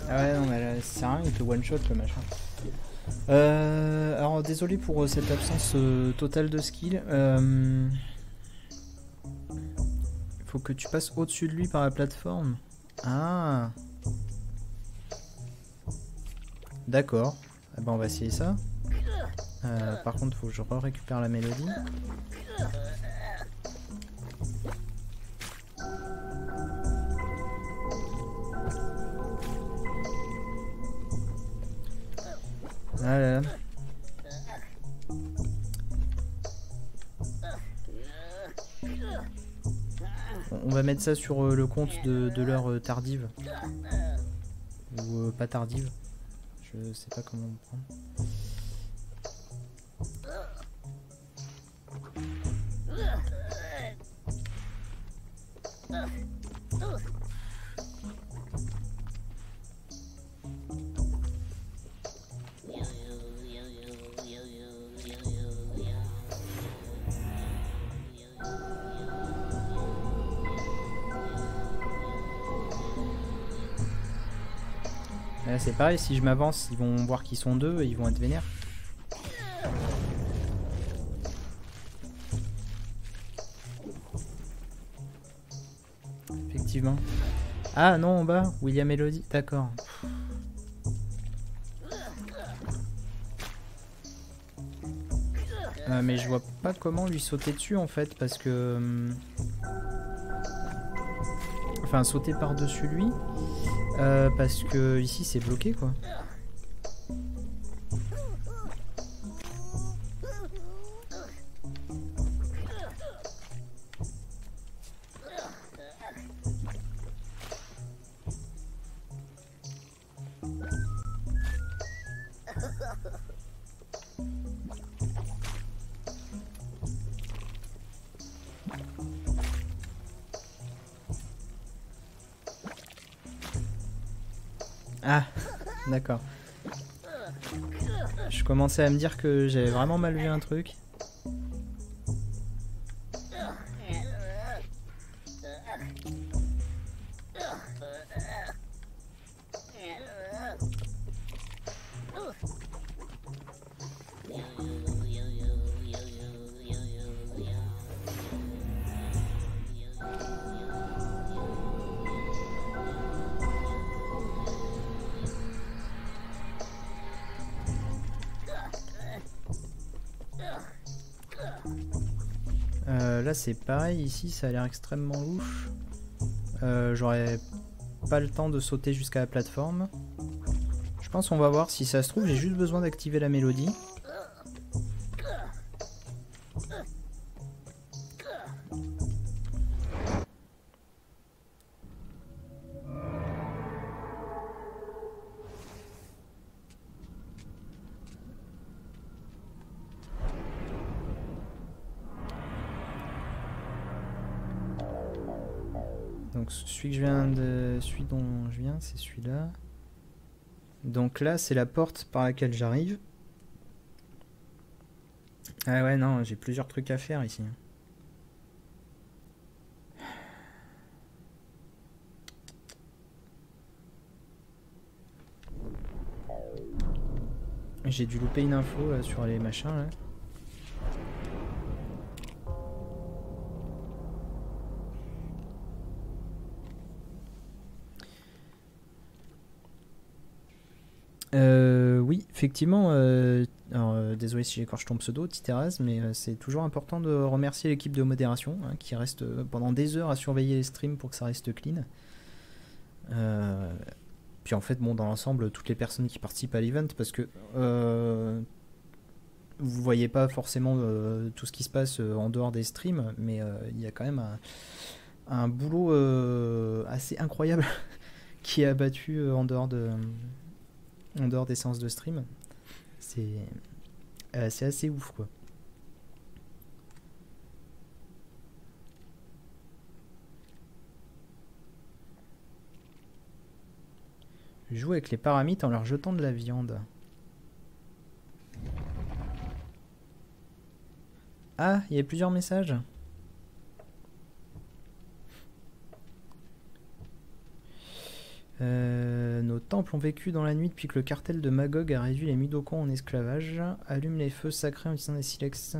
Ah ouais non mais là c'est rien, il te one shot le machin. Alors désolé pour cette absence totale de skill. Faut que tu passes au-dessus de lui par la plateforme. Ah. D'accord. Eh ben on va essayer ça. Par contre faut que je récupère la mélodie. Voilà. On va mettre ça sur le compte de l'heure tardive. Ou pas tardive. Je sais pas comment on prend. Là c'est pareil, si je m'avance, ils vont voir qu'ils sont deux et ils vont être vénères. Effectivement. Ah non, en bas, William Melody, d'accord. Mais je vois pas comment lui sauter dessus en fait, parce que... Enfin, sauter par-dessus lui. Parce que ici c'est bloqué quoi. Ah, d'accord. Je commençais à me dire que j'avais vraiment mal vu un truc. Là c'est pareil, ici ça a l'air extrêmement louche. J'aurais pas le temps de sauter jusqu'à la plateforme. Je pense qu'on va voir, si ça se trouve j'ai juste besoin d'activer la mélodie. Donc celui dont je viens, c'est celui-là. Donc là, c'est la porte par laquelle j'arrive. Ah ouais, non, j'ai plusieurs trucs à faire ici. J'ai dû louper une info là, sur les machins là. Oui, effectivement, désolé si j'écorche ton pseudo, Titeraz, mais c'est toujours important de remercier l'équipe de modération hein, qui reste pendant des heures à surveiller les streams pour que ça reste clean. Puis en fait, bon, dans l'ensemble, toutes les personnes qui participent à l'event, parce que vous voyez pas forcément tout ce qui se passe en dehors des streams, mais il y a quand même un boulot assez incroyable qui est abattu en dehors des séances de stream. C'est assez ouf quoi. Je joue avec les paramites en leur jetant de la viande. Ah, il y a plusieurs messages. Nos temples ont vécu dans la nuit depuis que le cartel de Magog a réduit les Mudokons en esclavage. Allume les feux sacrés en utilisant des silex.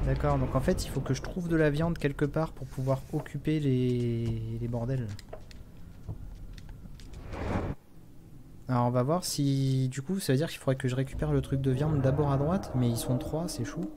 D'accord, donc en fait il faut que je trouve de la viande quelque part pour pouvoir occuper les bordels. Alors on va voir si du coup ça veut dire qu'il faudrait que je récupère le truc de viande d'abord à droite, mais ils sont 3, c'est chou.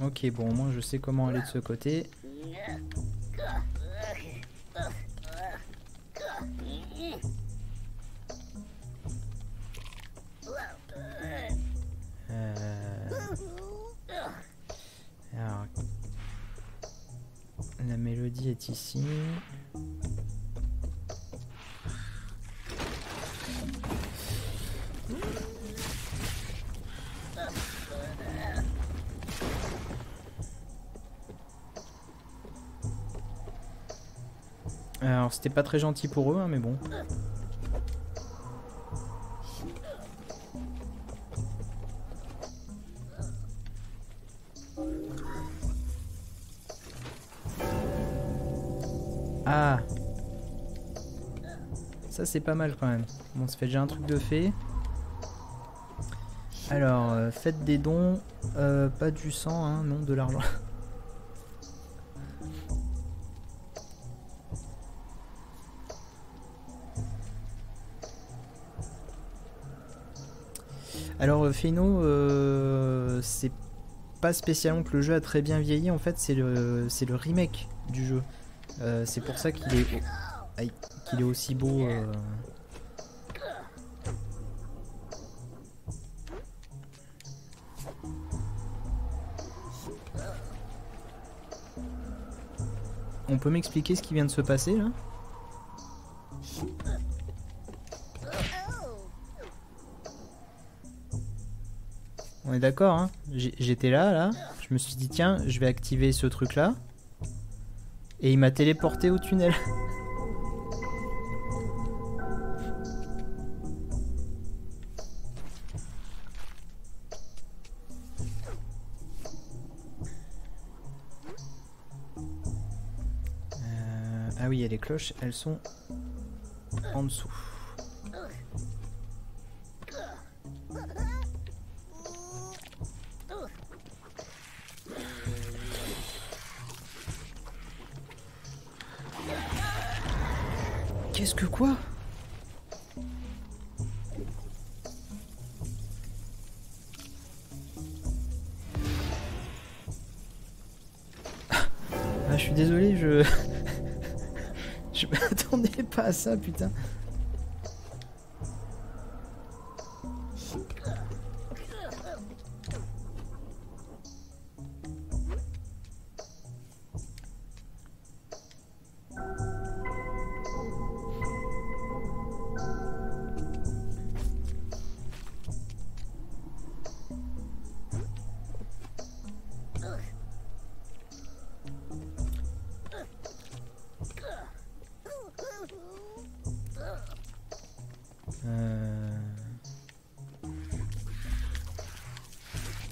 Ok, bon, moi je sais comment aller de ce côté. Alors, la mélodie est ici. Alors c'était pas très gentil pour eux, hein, mais bon. Ah, ça c'est pas mal quand même. Bon, ça fait déjà un truc de fait. Alors, faites des dons, pas du sang, hein, non, de l'argent. Alors Feino, c'est pas spécialement que le jeu a très bien vieilli, en fait c'est le remake du jeu. C'est pour ça qu'il est aussi beau. On peut m'expliquer ce qui vient de se passer là? On est d'accord, hein? J'étais là, je me suis dit tiens, je vais activer ce truc là. Et il m'a téléporté au tunnel. Ah oui, et les cloches, elles sont en dessous. Qu'est-ce que quoi? Ah, je suis désolé, je m'attendais pas à ça, putain.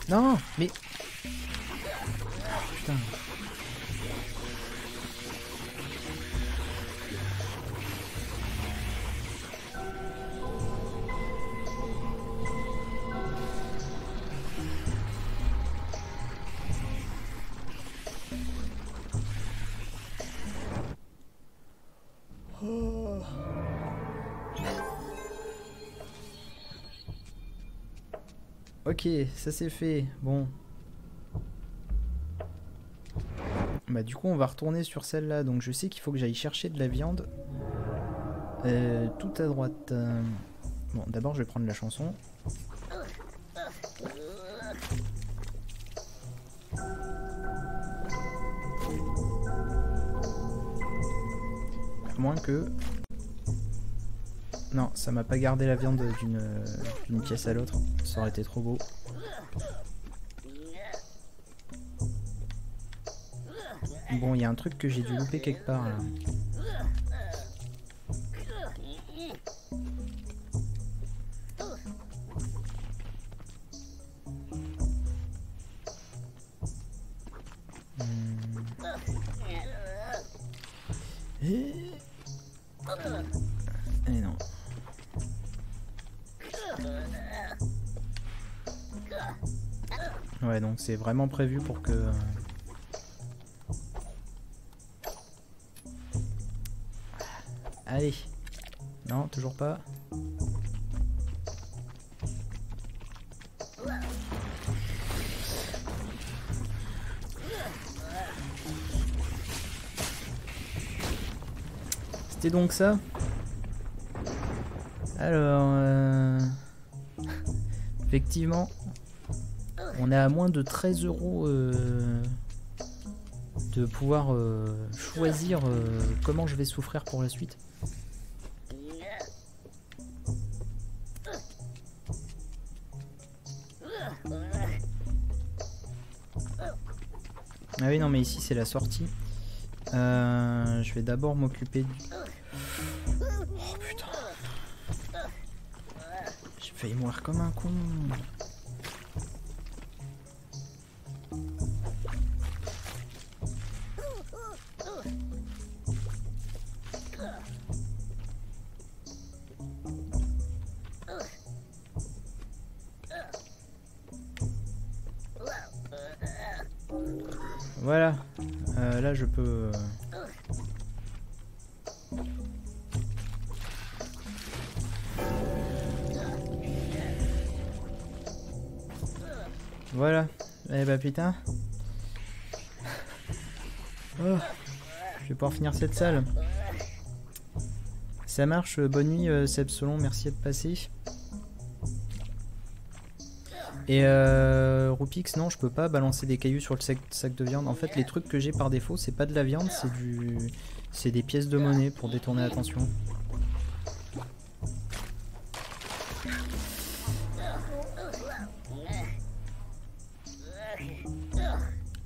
Non, mais... Putain. Ok, ça c'est fait. Bon. Bah du coup on va retourner sur celle-là. Donc je sais qu'il faut que j'aille chercher de la viande. Tout à droite. Bon, d'abord je vais prendre la chanson. À moins que... Non, ça m'a pas gardé la viande d'une pièce à l'autre. Ça aurait été trop beau. Bon, il y a un truc que j'ai dû louper quelque part là. Et non. Ouais, donc c'est vraiment prévu pour que... Allez. Non, toujours pas. C'était donc ça. Alors... Effectivement... On est à moins de 13 € de pouvoir choisir comment je vais souffrir pour la suite. Ah oui non mais ici c'est la sortie. Je vais d'abord m'occuper du... Oh putain. J'ai failli mourir comme un con. Voilà, là je peux... Voilà, eh bah putain. Oh, je vais pouvoir finir cette salle. Ça marche, bonne nuit Seb Solon, merci d'être passé. Et Rupix, non, je peux pas balancer des cailloux sur le sac de viande. En fait, les trucs que j'ai par défaut, c'est pas de la viande, c'est des pièces de monnaie pour détourner l'attention.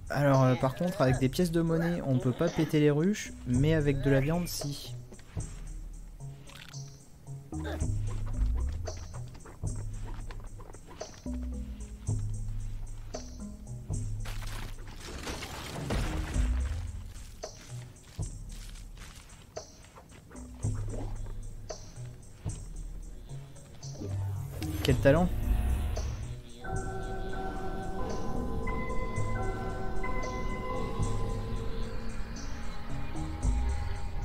Alors, par contre, avec des pièces de monnaie, on peut pas péter les ruches, mais avec de la viande, si. Quel talent!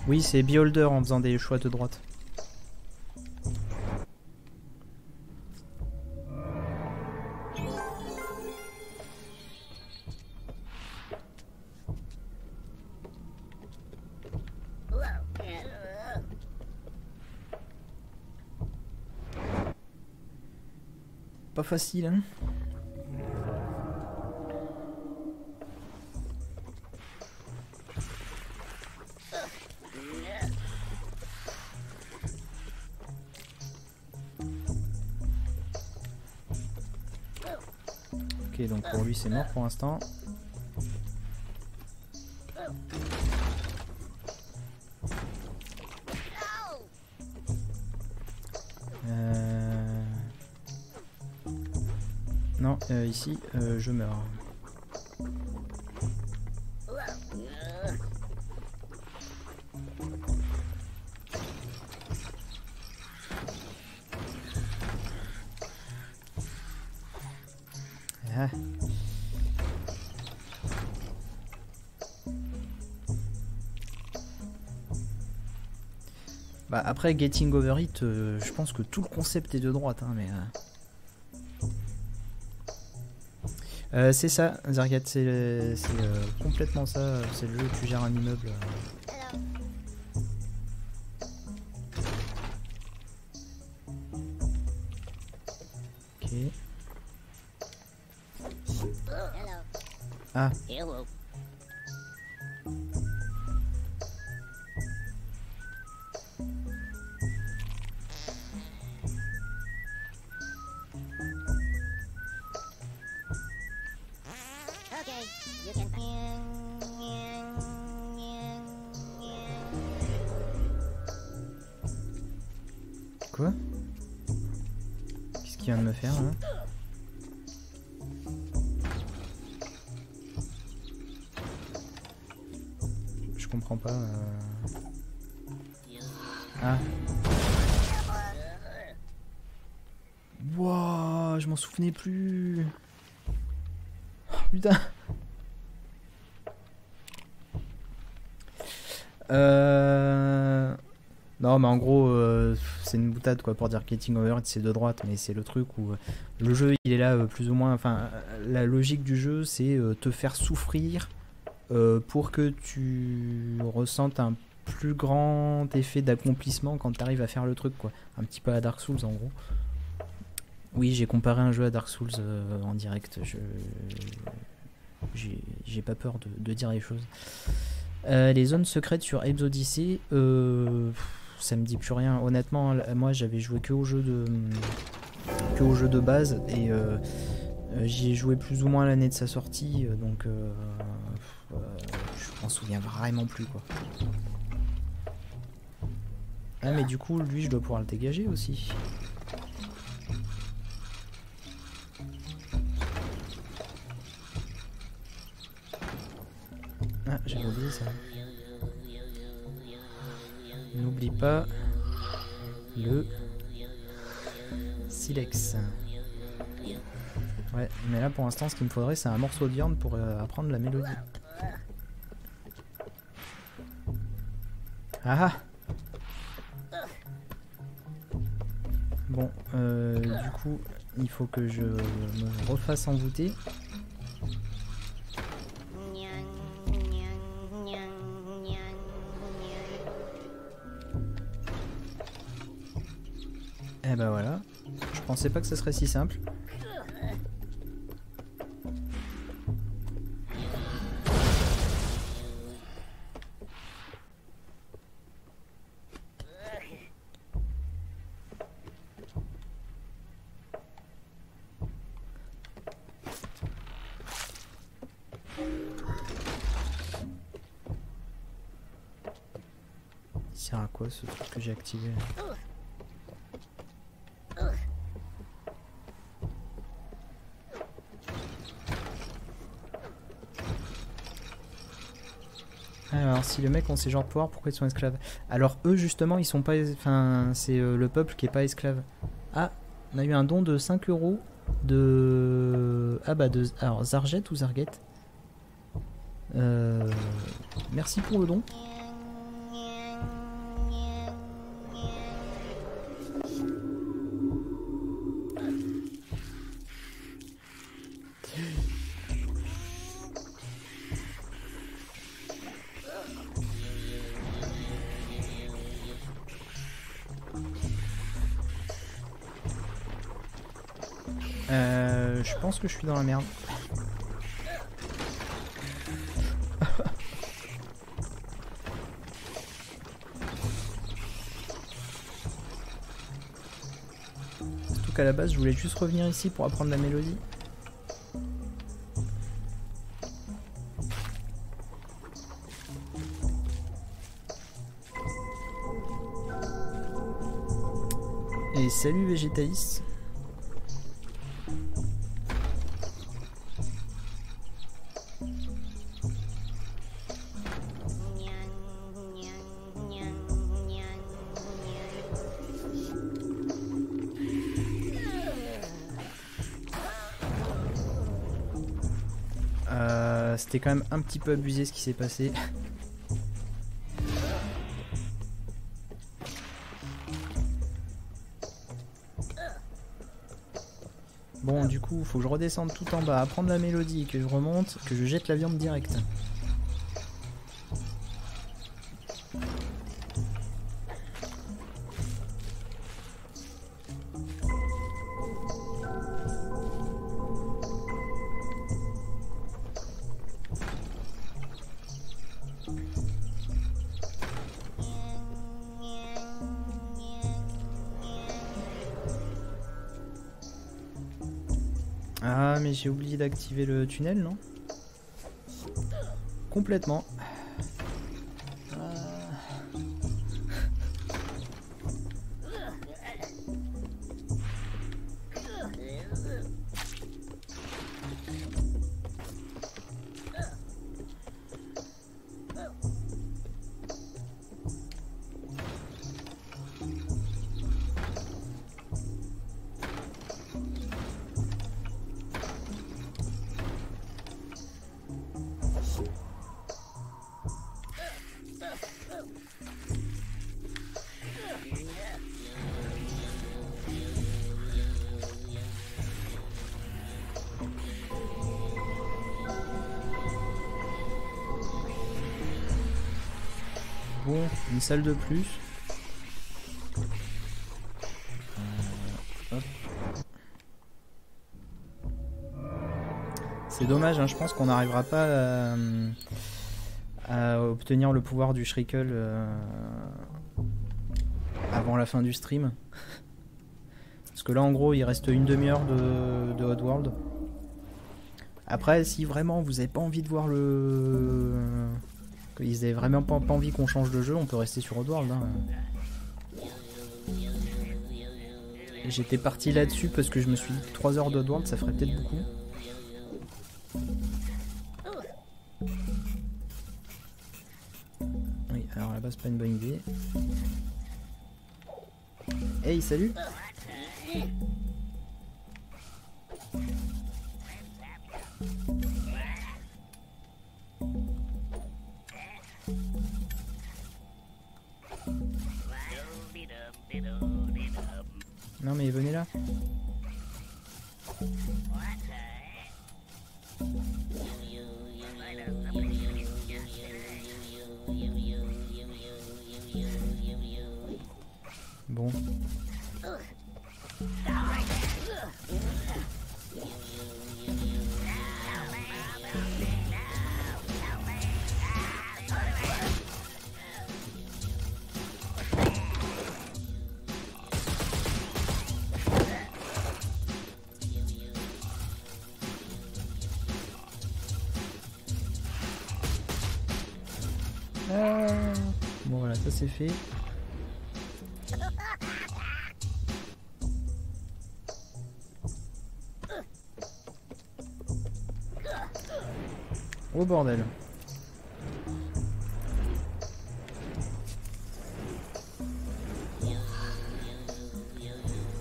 Oui, c'est Beholder en faisant des choix de droite. Pas facile, hein? Ok, donc pour lui c'est mort pour l'instant. Non, ici je meurs. Ah. Bah après Getting Over It, je pense que tout le concept est de droite, hein, mais c'est ça, Zargat, c'est complètement ça. C'est le jeu où tu gères un immeuble. Ok. Ah. Hello. Okay, you can. Quoi? Qu'est-ce qu'il vient de me faire là? Je comprends pas. Ah. Wouah, je m'en souvenais plus. Oh, putain. Non mais en gros c'est une boutade quoi pour dire Getting Over It c'est de droite, mais c'est le truc où le jeu il est là plus ou moins, enfin la logique du jeu c'est te faire souffrir pour que tu ressentes un plus grand effet d'accomplissement quand tu arrives à faire le truc quoi, un petit peu à Dark Souls en gros. Oui, j'ai comparé un jeu à Dark Souls en direct, j'ai pas peur de dire les choses. Les zones secrètes sur Apes Odyssey, ça me dit plus rien. Honnêtement, moi j'avais joué que au jeu de base et j'y ai joué plus ou moins l'année de sa sortie, donc je m'en souviens vraiment plus quoi. Ah mais du coup lui je dois pouvoir le dégager aussi. Ah, j'avais oublié ça. N'oublie pas le silex. Ouais, mais là pour l'instant ce qu'il me faudrait c'est un morceau de viande pour apprendre la mélodie. Ah bon, du coup il faut que je me refasse envoûter. Et bah voilà, je pensais pas que ce serait si simple. sert à quoi ce truc que j'ai activé? Alors, si le mec ont ces genres de pouvoir, pourquoi ils sont esclaves? Alors, eux, justement, ils sont pas. Enfin, c'est le peuple qui est pas esclave. Ah, on a eu un don de 5 € de. Ah, bah, de. Alors, Zarget ou Zarget? Merci pour le don. Je pense que je suis dans la merde. Surtout qu'à la base, je voulais juste revenir ici pour apprendre la mélodie. Et salut Végétalis. C'était quand même un petit peu abusé ce qui s'est passé. Bon, du coup, faut que je redescende tout en bas, apprendre la mélodie, que je remonte, que je jette la viande direct. Ah, mais j'ai oublié d'activer le tunnel, non? Complètement. Bon, une salle de plus. Hop. C'est dommage, hein, je pense qu'on n'arrivera pas à obtenir le pouvoir du Shriekle avant la fin du stream. Parce que là, en gros, il reste une demi-heure de Oddworld. Après, si vraiment vous n'avez pas envie de voir qu'ils n'avaient vraiment pas envie qu'on change de jeu, on peut rester sur Oddworld. Hein. J'étais parti là-dessus parce que je me suis dit que 3 heures d'Oddworld, ça ferait peut-être beaucoup. Oui, alors là-bas, c'est pas une bonne idée. Hey, salut! Non mais venez là. Bon. Bon voilà, ça c'est fait. Oh bordel.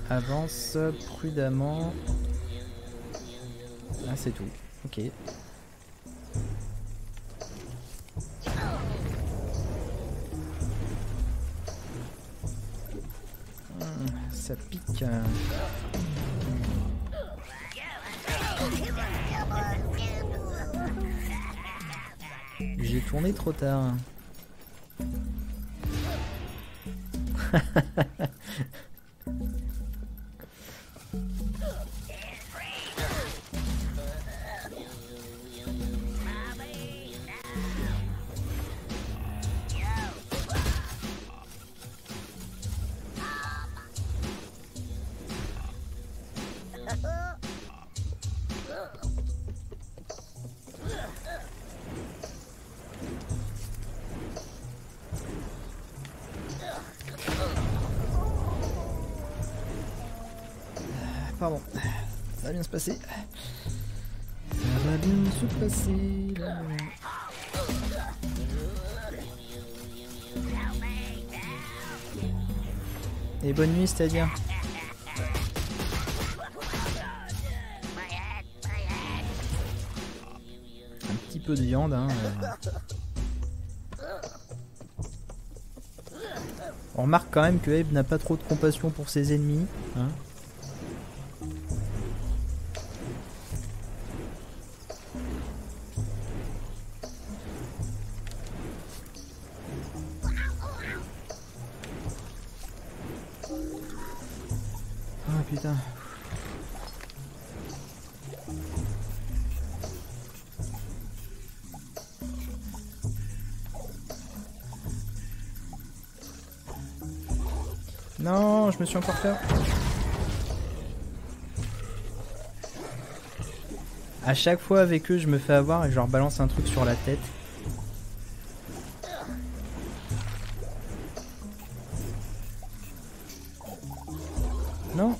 Avance prudemment. Ah c'est tout. Ok. Ça pique. J'ai tourné trop tard. Pardon, ça va bien se passer. Ça va bien se passer. Là. Et bonne nuit, c'est-à-dire. Un petit peu de viande, hein. On remarque quand même que Abe n'a pas trop de compassion pour ses ennemis, hein. Ah putain. Non, je me suis encore fait. À chaque fois avec eux, je me fais avoir et je leur balance un truc sur la tête. Non.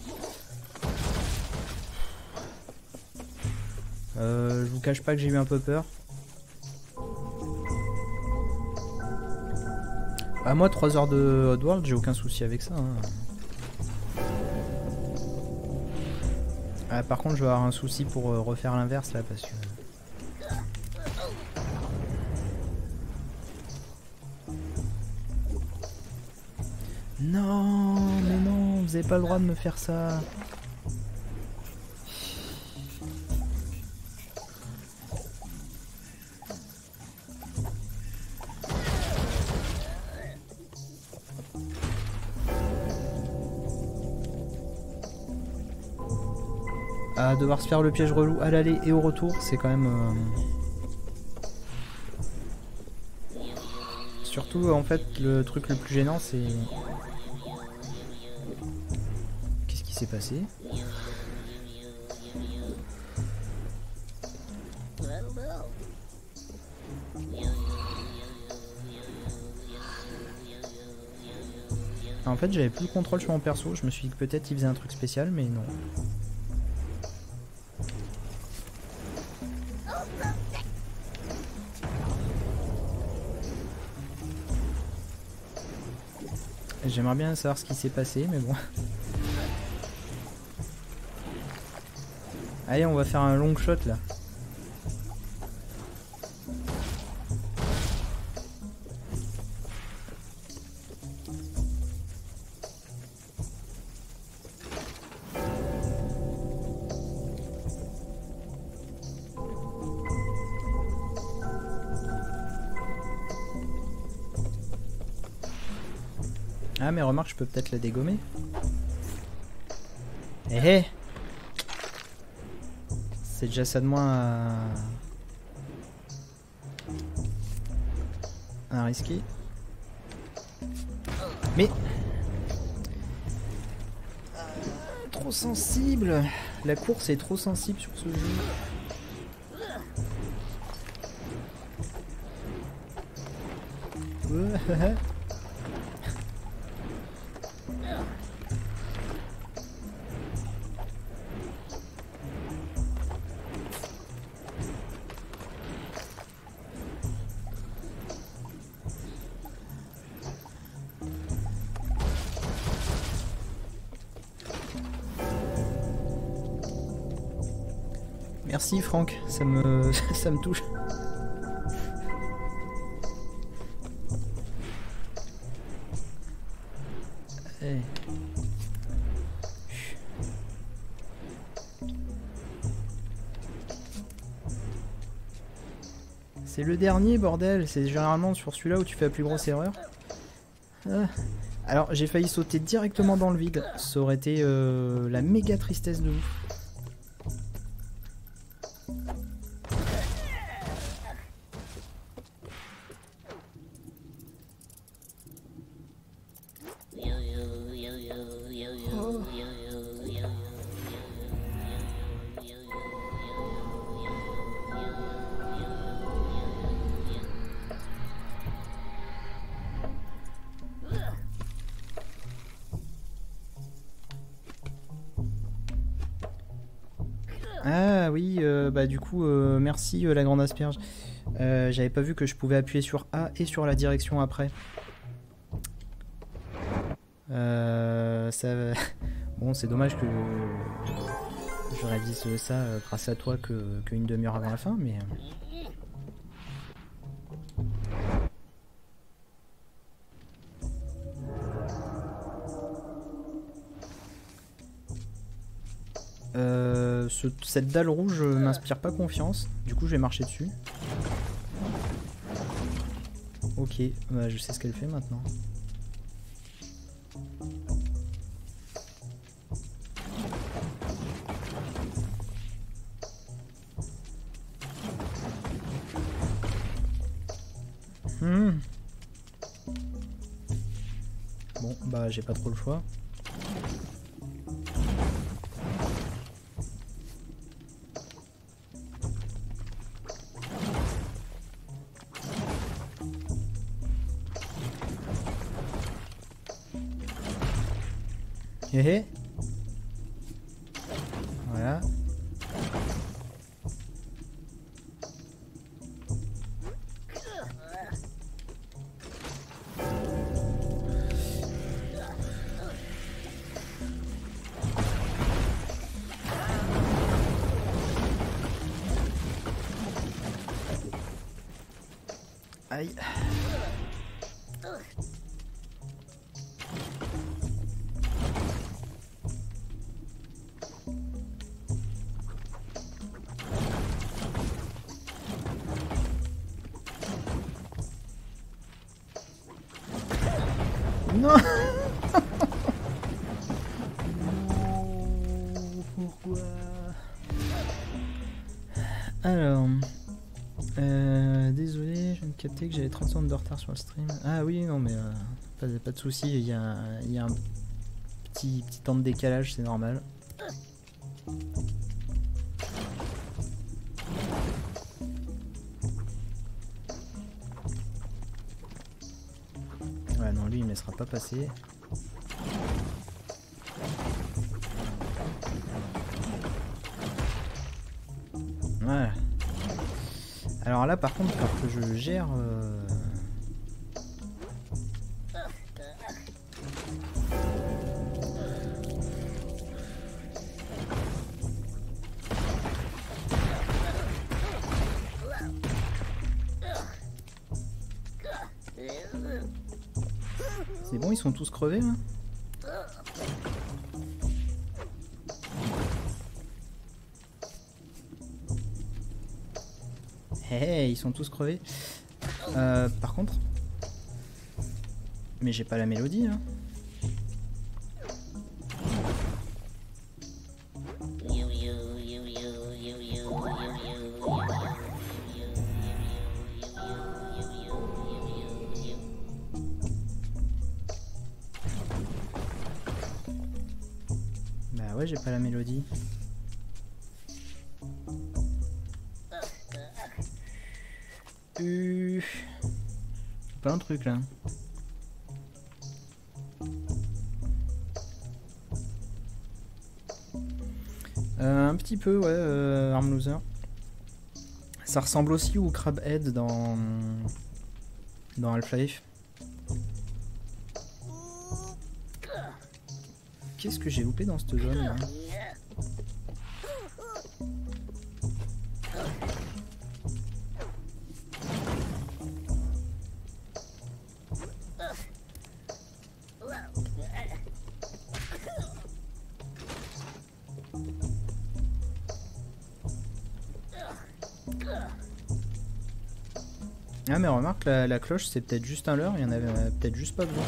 Je vous cache pas que j'ai eu un peu peur. Ah moi 3 heures de Oddworld, j'ai aucun souci avec ça. Hein. Ah, par contre je vais avoir un souci pour refaire l'inverse là parce que... Non, mais non, vous avez pas le droit de me faire ça. À devoir se faire le piège relou à l'aller et au retour, c'est quand même... Surtout en fait le truc le plus gênant c'est... Qu'est-ce qui s'est passé? En fait j'avais plus le contrôle sur mon perso, je me suis dit que peut-être il faisait un truc spécial mais non. J'aimerais bien savoir ce qui s'est passé, mais bon. Allez, on va faire un long shot là. Ah mais remarque je peux peut-être la dégommer. Eh eh. C'est déjà ça de moins à risquer. Mais trop sensible. La course est trop sensible sur ce jeu. Merci Franck, ça me ça me touche. Hey. C'est le dernier bordel, c'est généralement sur celui-là où tu fais la plus grosse erreur. Ah. Alors j'ai failli sauter directement dans le vide, ça aurait été la méga tristesse de ouf. Ah oui, bah du coup, merci la grande asperge. J'avais pas vu que je pouvais appuyer sur A et sur la direction après. Ça... Bon, c'est dommage que je révise ça grâce à toi qu'une demi-heure avant la fin, mais... Cette dalle rouge m'inspire pas confiance, du coup je vais marcher dessus. Ok, bah, je sais ce qu'elle fait maintenant. Bon, bah j'ai pas trop le choix. Hé hé. Voilà. Aïe. Non. Pourquoi? Alors, désolé, je viens de capter que j'avais 30 secondes de retard sur le stream. Ah oui, non mais pas de souci, il y a un petit temps de décalage, c'est normal. Ouais, non, lui il me laissera pas passer. Voilà. Alors là par contre, quand je gère... C'est bon, ils sont tous crevés là? Hey, ils sont tous crevés. Par contre... Mais j'ai pas la mélodie hein. Bah ouais, j'ai pas la mélodie. Pas un truc là. Un petit peu ouais, Arm Loser. Ça ressemble aussi au Crab Head dans Half-Life. Qu'est-ce que j'ai loupé dans cette zone là? Ah mais remarque, la cloche c'est peut-être juste un leurre, il y en avait peut-être juste pas besoin.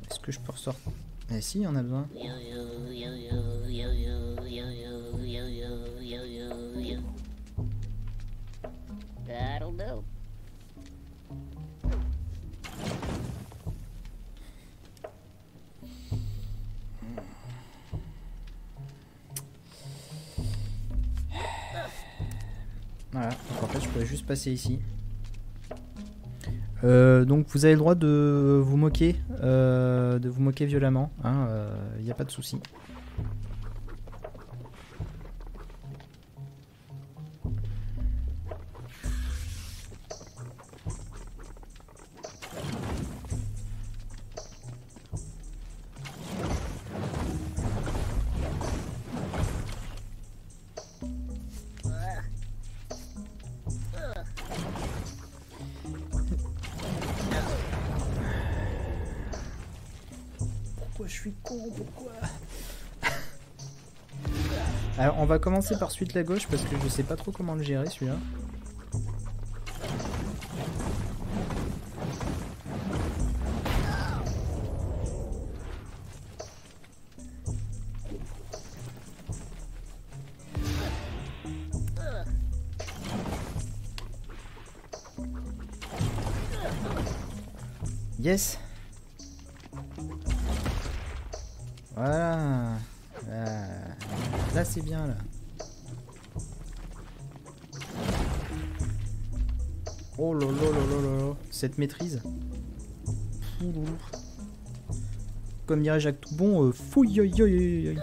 Est-ce que je peux ressortir? Eh si, il y en a besoin. That'll do. Voilà, donc en fait je pourrais juste passer ici. Donc vous avez le droit de vous moquer violemment, hein, y a pas de souci. Pourquoi je suis con? Pourquoi? Alors on va commencer par suite la gauche parce que je sais pas trop comment le gérer celui-là. Yes. Voilà. Là c'est bien là. Oh là là là là là. Cette maîtrise. Comme dirait Jacques Toubon, fouille aïe aïe aïe aïe.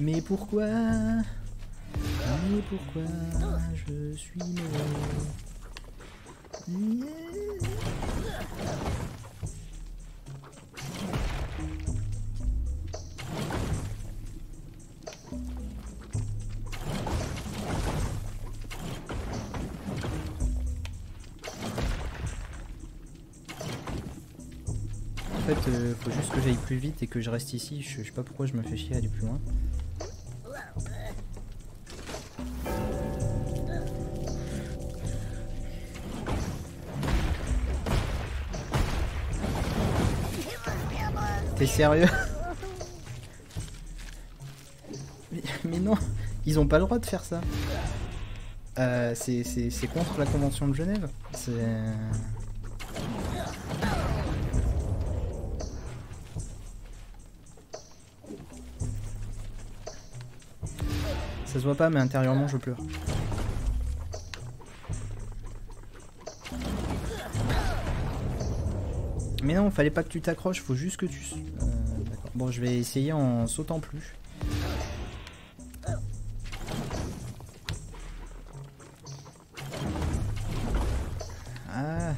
Mais pourquoi? Mais pourquoi je suis mauvais? En fait, faut juste que j'aille plus vite et que je reste ici. Je sais pas pourquoi je me fais chier à aller plus loin. T'es sérieux? mais non, ils ont pas le droit de faire ça. C'est contre la Convention de Genève. Ça se voit pas, mais intérieurement je pleure. Mais non, fallait pas que tu t'accroches, faut juste que tu... D'accord. Bon, je vais essayer en sautant plus. Ah.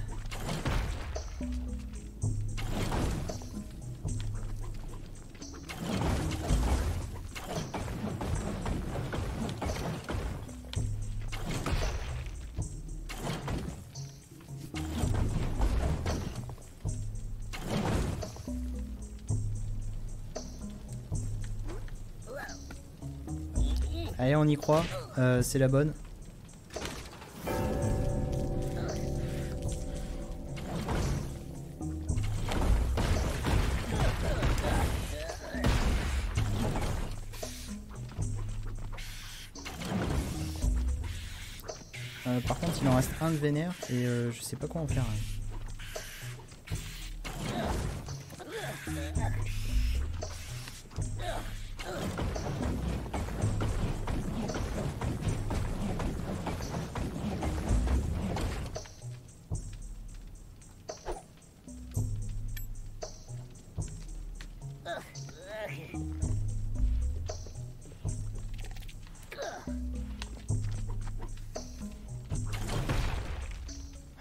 Allez, on y croit, c'est la bonne. Par contre, il en reste un de vénère et je sais pas quoi en faire.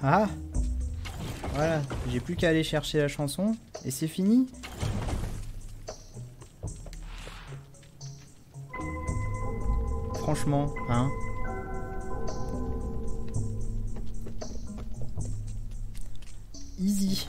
Ah, voilà, j'ai plus qu'à aller chercher la chanson et c'est fini. Franchement, hein. Easy.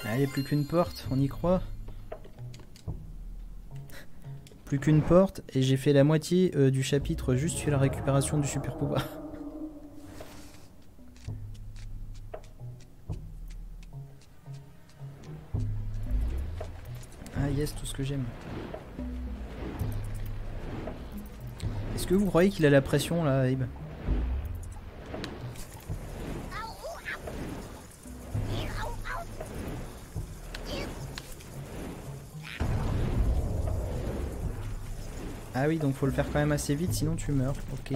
Allez, plus qu'une porte, on y croit. Plus qu'une porte et j'ai fait la moitié du chapitre juste sur la récupération du super pouvoir. Ah yes, tout ce que j'aime. Est-ce que vous croyez qu'il a la pression là, Abe? Ah oui, donc faut le faire quand même assez vite, sinon tu meurs. Ok.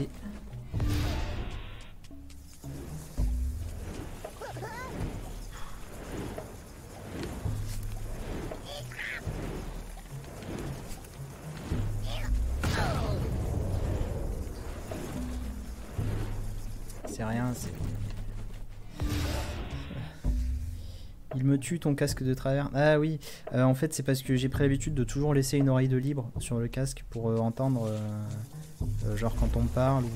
C'est rien, c'est... Il me tue ton casque de travers. Ah oui, en fait c'est parce que j'ai pris l'habitude de toujours laisser une oreille de libre sur le casque pour entendre genre quand on me parle ou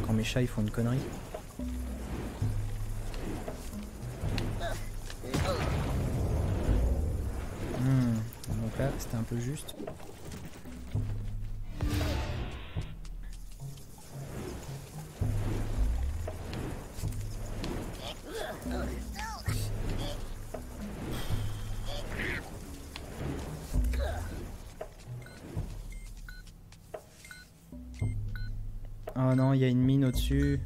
quand mes chats ils font une connerie. Donc là c'était un peu juste. Oh non, il y a une mine au-dessus.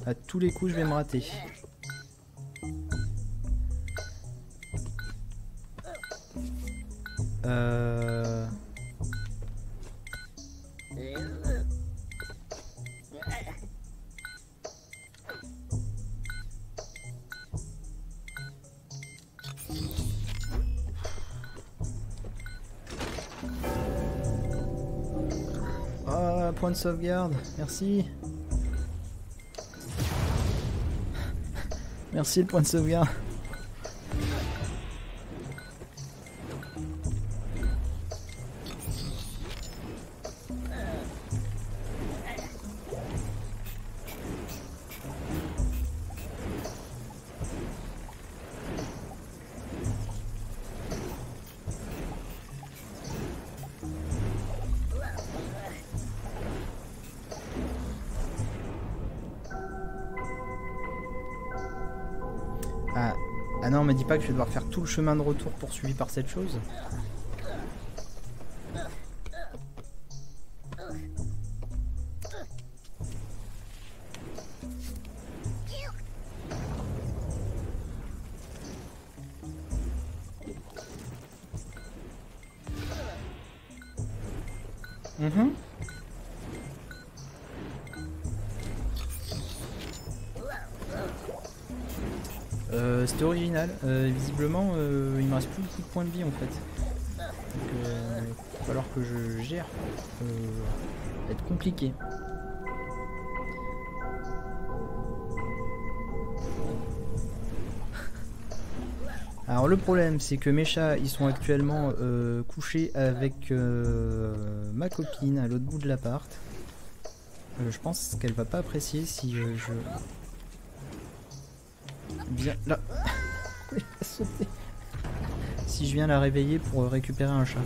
À tous les coups, je vais me rater. Point de sauvegarde, merci. Merci le point de sauvegarde. Ah non, me dis pas que je vais devoir faire tout le chemin de retour poursuivi par cette chose. C'était original, visiblement il me reste plus beaucoup de points de vie en fait. Donc il va falloir que je gère. Ça va être compliqué. Alors le problème c'est que mes chats ils sont actuellement couchés avec ma copine à l'autre bout de l'appart. Je pense qu'elle va pas apprécier si je... Bien là. Si je viens la réveiller pour récupérer un chat.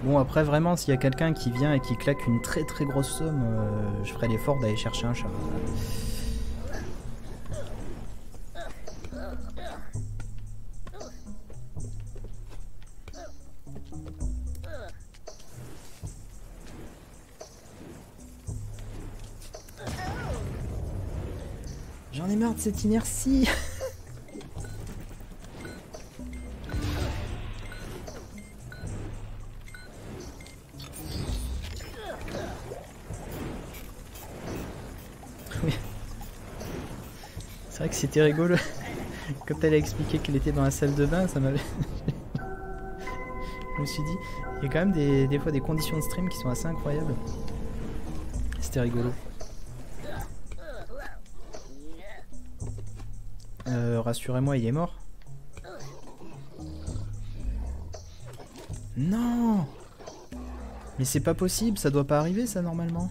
Bon après vraiment s'il y a quelqu'un qui vient et qui claque une très très grosse somme, je ferai l'effort d'aller chercher un chat. J'en ai marre de cette inertie. Oui. C'est vrai que c'était rigolo. Quand elle a expliqué qu'elle était dans la salle de bain, ça m'avait... Je me suis dit, il y a quand même des fois des conditions de stream qui sont assez incroyables. C'était rigolo. Rassurez-moi, il est mort. Non! Mais c'est pas possible, ça doit pas arriver ça normalement.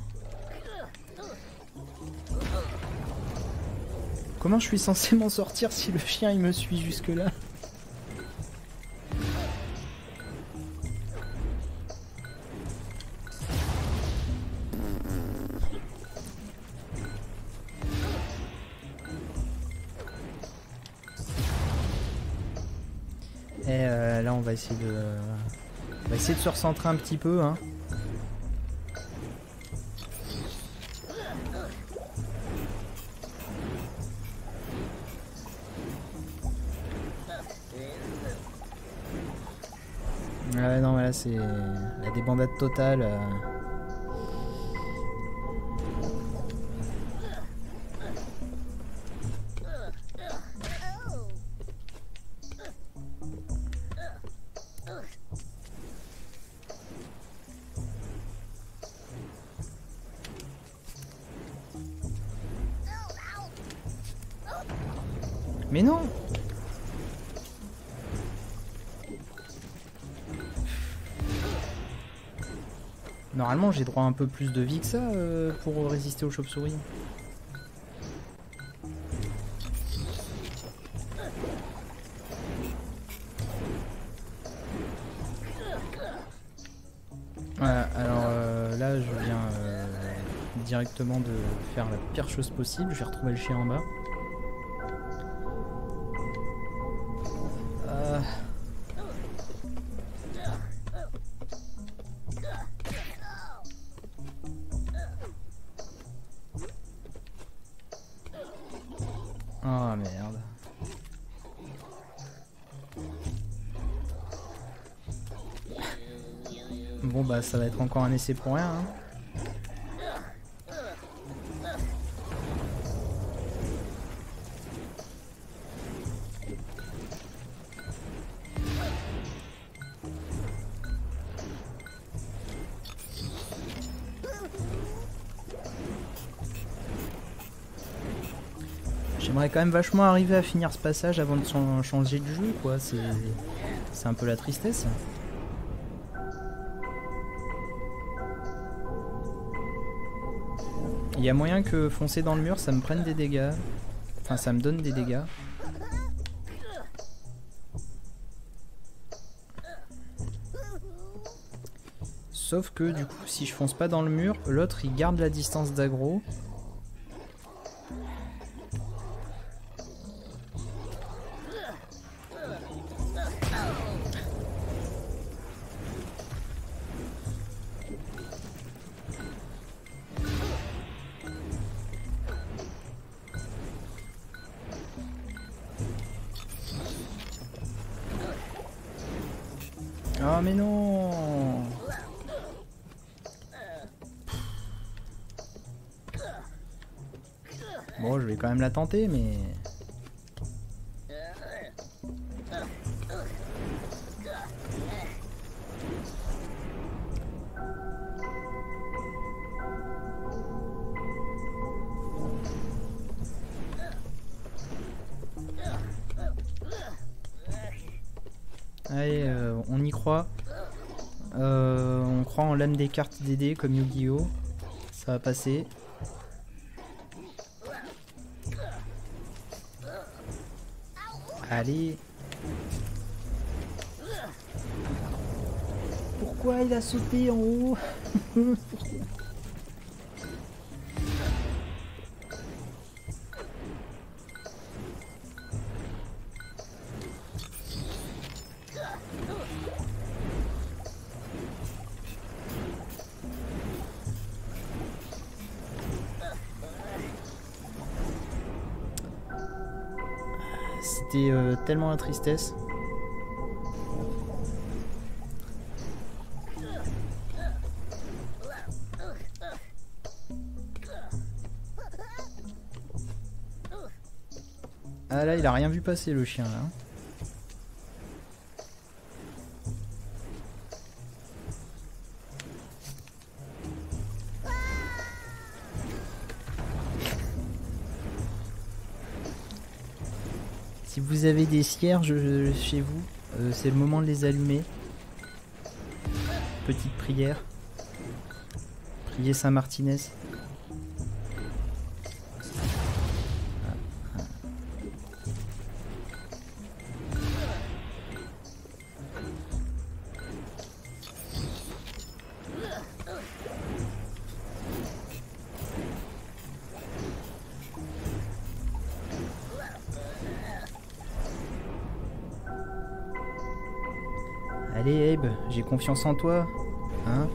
Comment je suis censé m'en sortir si le chien il me suit jusque là? Et là on va essayer de se recentrer un petit peu hein. Ouais non mais là c'est la débandade totale. Mais non! Normalement j'ai droit à un peu plus de vie que ça pour résister aux chauves-souris. Voilà, alors là je viens directement de faire la pire chose possible, j'ai retrouvé le chien en bas. Oh merde. Bon bah ça va être encore un essai pour rien hein. J'aimerais quand même vachement arriver à finir ce passage avant de changer de jeu quoi, c'est un peu la tristesse. Il y a moyen que foncer dans le mur ça me prenne des dégâts, enfin ça me donne des dégâts. Sauf que du coup si je fonce pas dans le mur, l'autre il garde la distance d'aggro. Ah mais non. Bon je vais quand même la tenter mais... Allez, on y croit. On croit en l'âme des cartes des dés comme Yu-Gi-Oh! Ça va passer. Allez. Pourquoi il a sauté en haut? C'était tellement la tristesse. Ah là, il a rien vu passer le chien là. Si vous avez des cierges chez vous, c'est le moment de les allumer. Petite prière. Priez Saint Martinez. Allez Abe, j'ai confiance en toi, hein?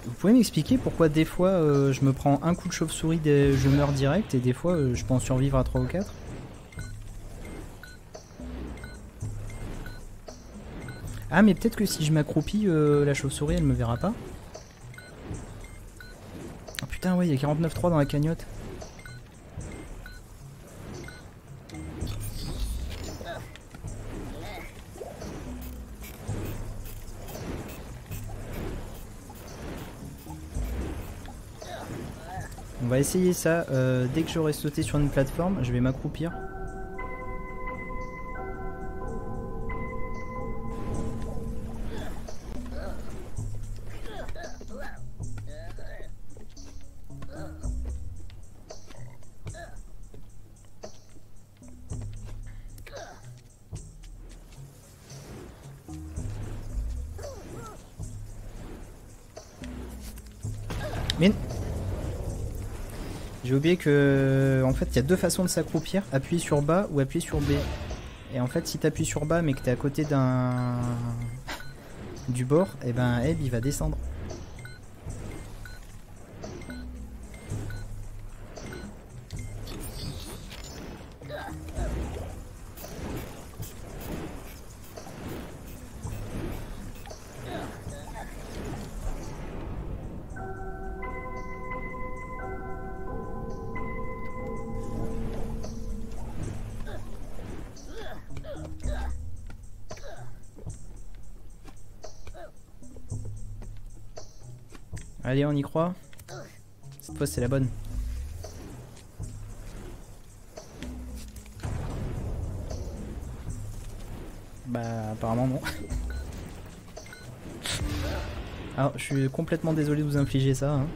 Vous pouvez m'expliquer pourquoi des fois je me prends un coup de chauve-souris, je meurs direct et des fois je peux en survivre à 3 ou 4? Ah mais peut-être que si je m'accroupis, la chauve-souris elle me verra pas. Oh putain ouais, il y a 49.3 dans la cagnotte. On va essayer ça, dès que j'aurai sauté sur une plateforme, je vais m'accroupir. Mais j'ai oublié que en fait il y a deux façons de s'accroupir, appuyer sur bas ou appuyer sur B. Et en fait si tu appuies sur bas mais que tu es à côté du bord, et ben Abe il va descendre. Allez, on y croit. Cette fois, c'est la bonne. Bah, apparemment, non. Alors, je suis complètement désolé de vous infliger ça. Hein.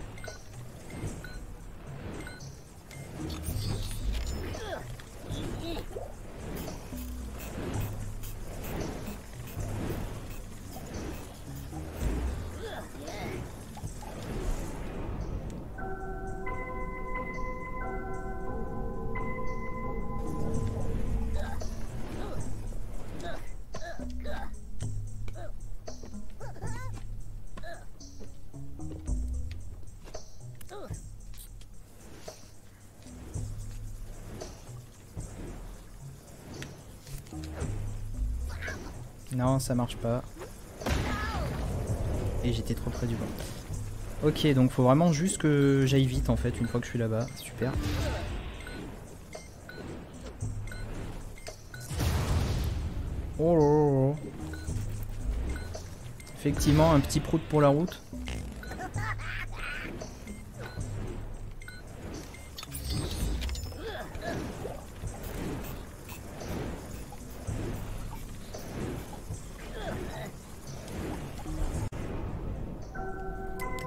Non, ça marche pas. Et j'étais trop près du bord. Ok, donc faut vraiment juste que j'aille vite en fait une fois que je suis là-bas. Super. Oh là là. Effectivement, un petit prout pour la route.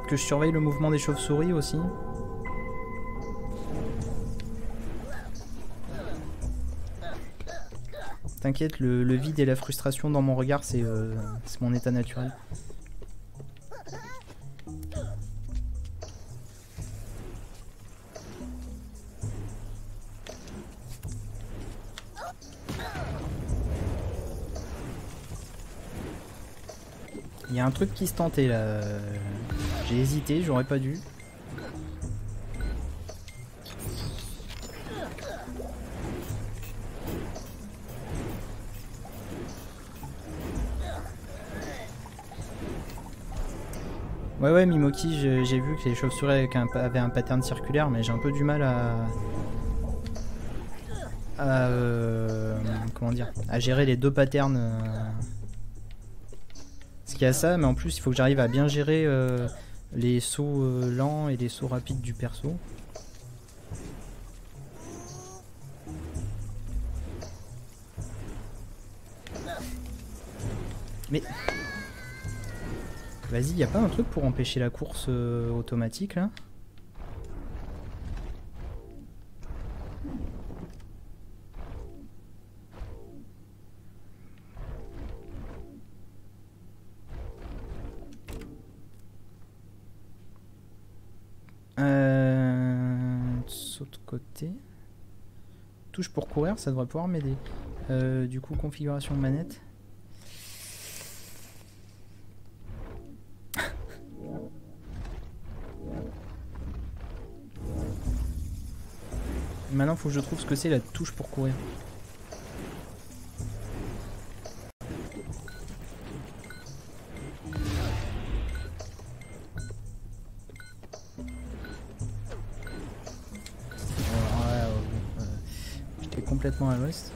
Que je surveille le mouvement des chauves-souris aussi. T'inquiète, le vide et la frustration dans mon regard, c'est mon état naturel. Il y a un truc qui se tentait là. J'ai hésité, j'aurais pas dû. Ouais, Mimoki, j'ai vu que les chauves-souris avaient un pattern circulaire, mais j'ai un peu du mal comment dire, à gérer les deux patterns. Parce qu'il y a ça, mais en plus il faut que j'arrive à bien gérer les sauts lents et les sauts rapides du perso. Mais vas-y, y a pas un truc pour empêcher la course automatique là? Saut de côté. Touche pour courir, ça devrait pouvoir m'aider. Du coup, configuration de manette. Maintenant, faut que je trouve ce que c'est la touche pour courir. J'étais complètement à l'ouest.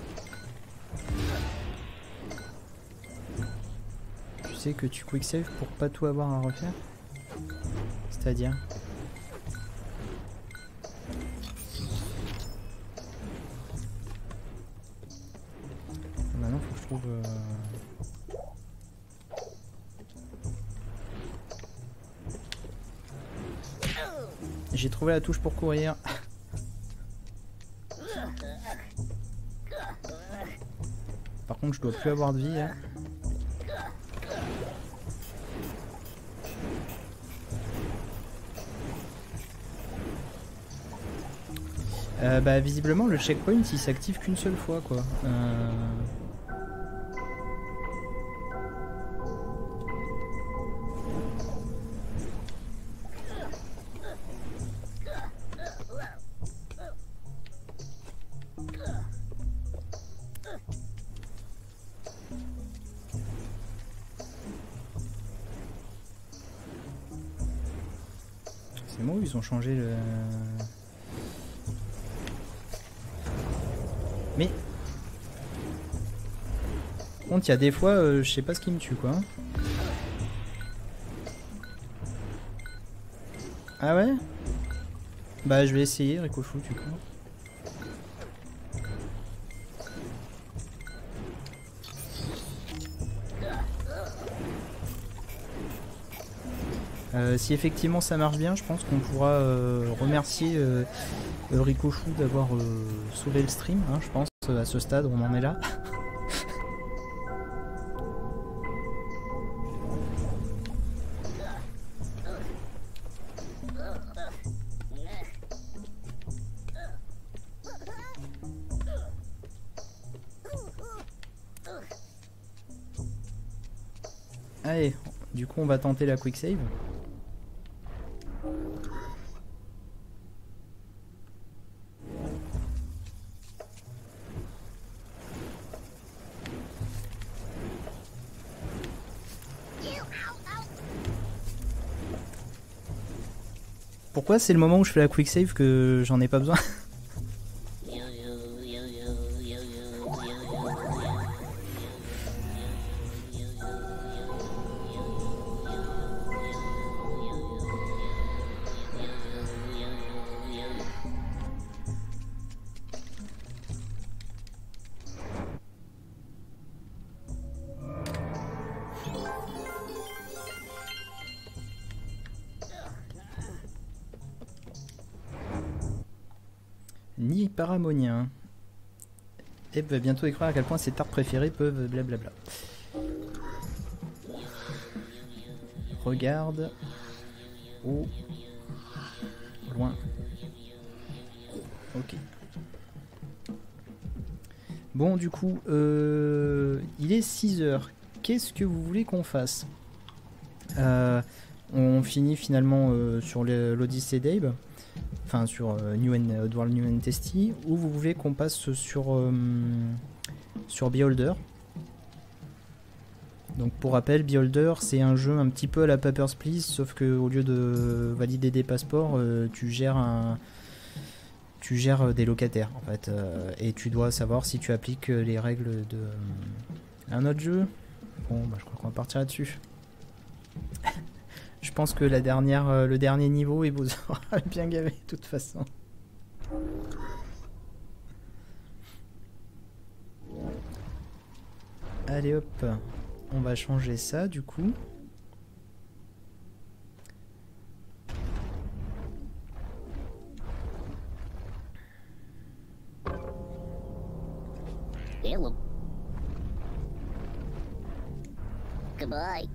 Tu sais que tu quick save pour pas tout avoir à refaire? C'est-à-dire? Maintenant, faut que je trouve... J'ai trouvé la touche pour courir. Par contre, je dois plus avoir de vie. Hein. Bah visiblement le checkpoint il s'active qu'une seule fois quoi. C'est moi où ils ont changé le... Mais par contre il y a des fois je sais pas ce qui me tue quoi. Ah ouais? Bah je vais essayer Ricofou du coup. Si effectivement ça marche bien, je pense qu'on pourra remercier Ricofou d'avoir sauvé le stream, hein, je pense à ce stade on en est là. Allez, du coup on va tenter la quick save. Pourquoi c'est le moment où je fais la quick save que j'en ai pas besoin? Ni paramonien. Et va bientôt découvrir à quel point ses tartes préférées peuvent blablabla. Regarde au loin. Ok. Bon du coup, il est 6 h. Qu'est-ce que vous voulez qu'on fasse? On finit finalement sur l'Odyssée d'Abe, enfin sur Oddworld New and Tasty, où vous voulez qu'on passe sur Beholder. Donc pour rappel, Beholder c'est un jeu un petit peu à la Papers, Please, sauf que au lieu de valider des passeports, tu gères des locataires en fait, et tu dois savoir si tu appliques les règles de un autre jeu. Bon, bah, je crois qu'on va partir là-dessus. Je pense que le dernier niveau, il vous aura bien gavé de toute façon. Allez hop, on va changer ça du coup. Hello. Goodbye.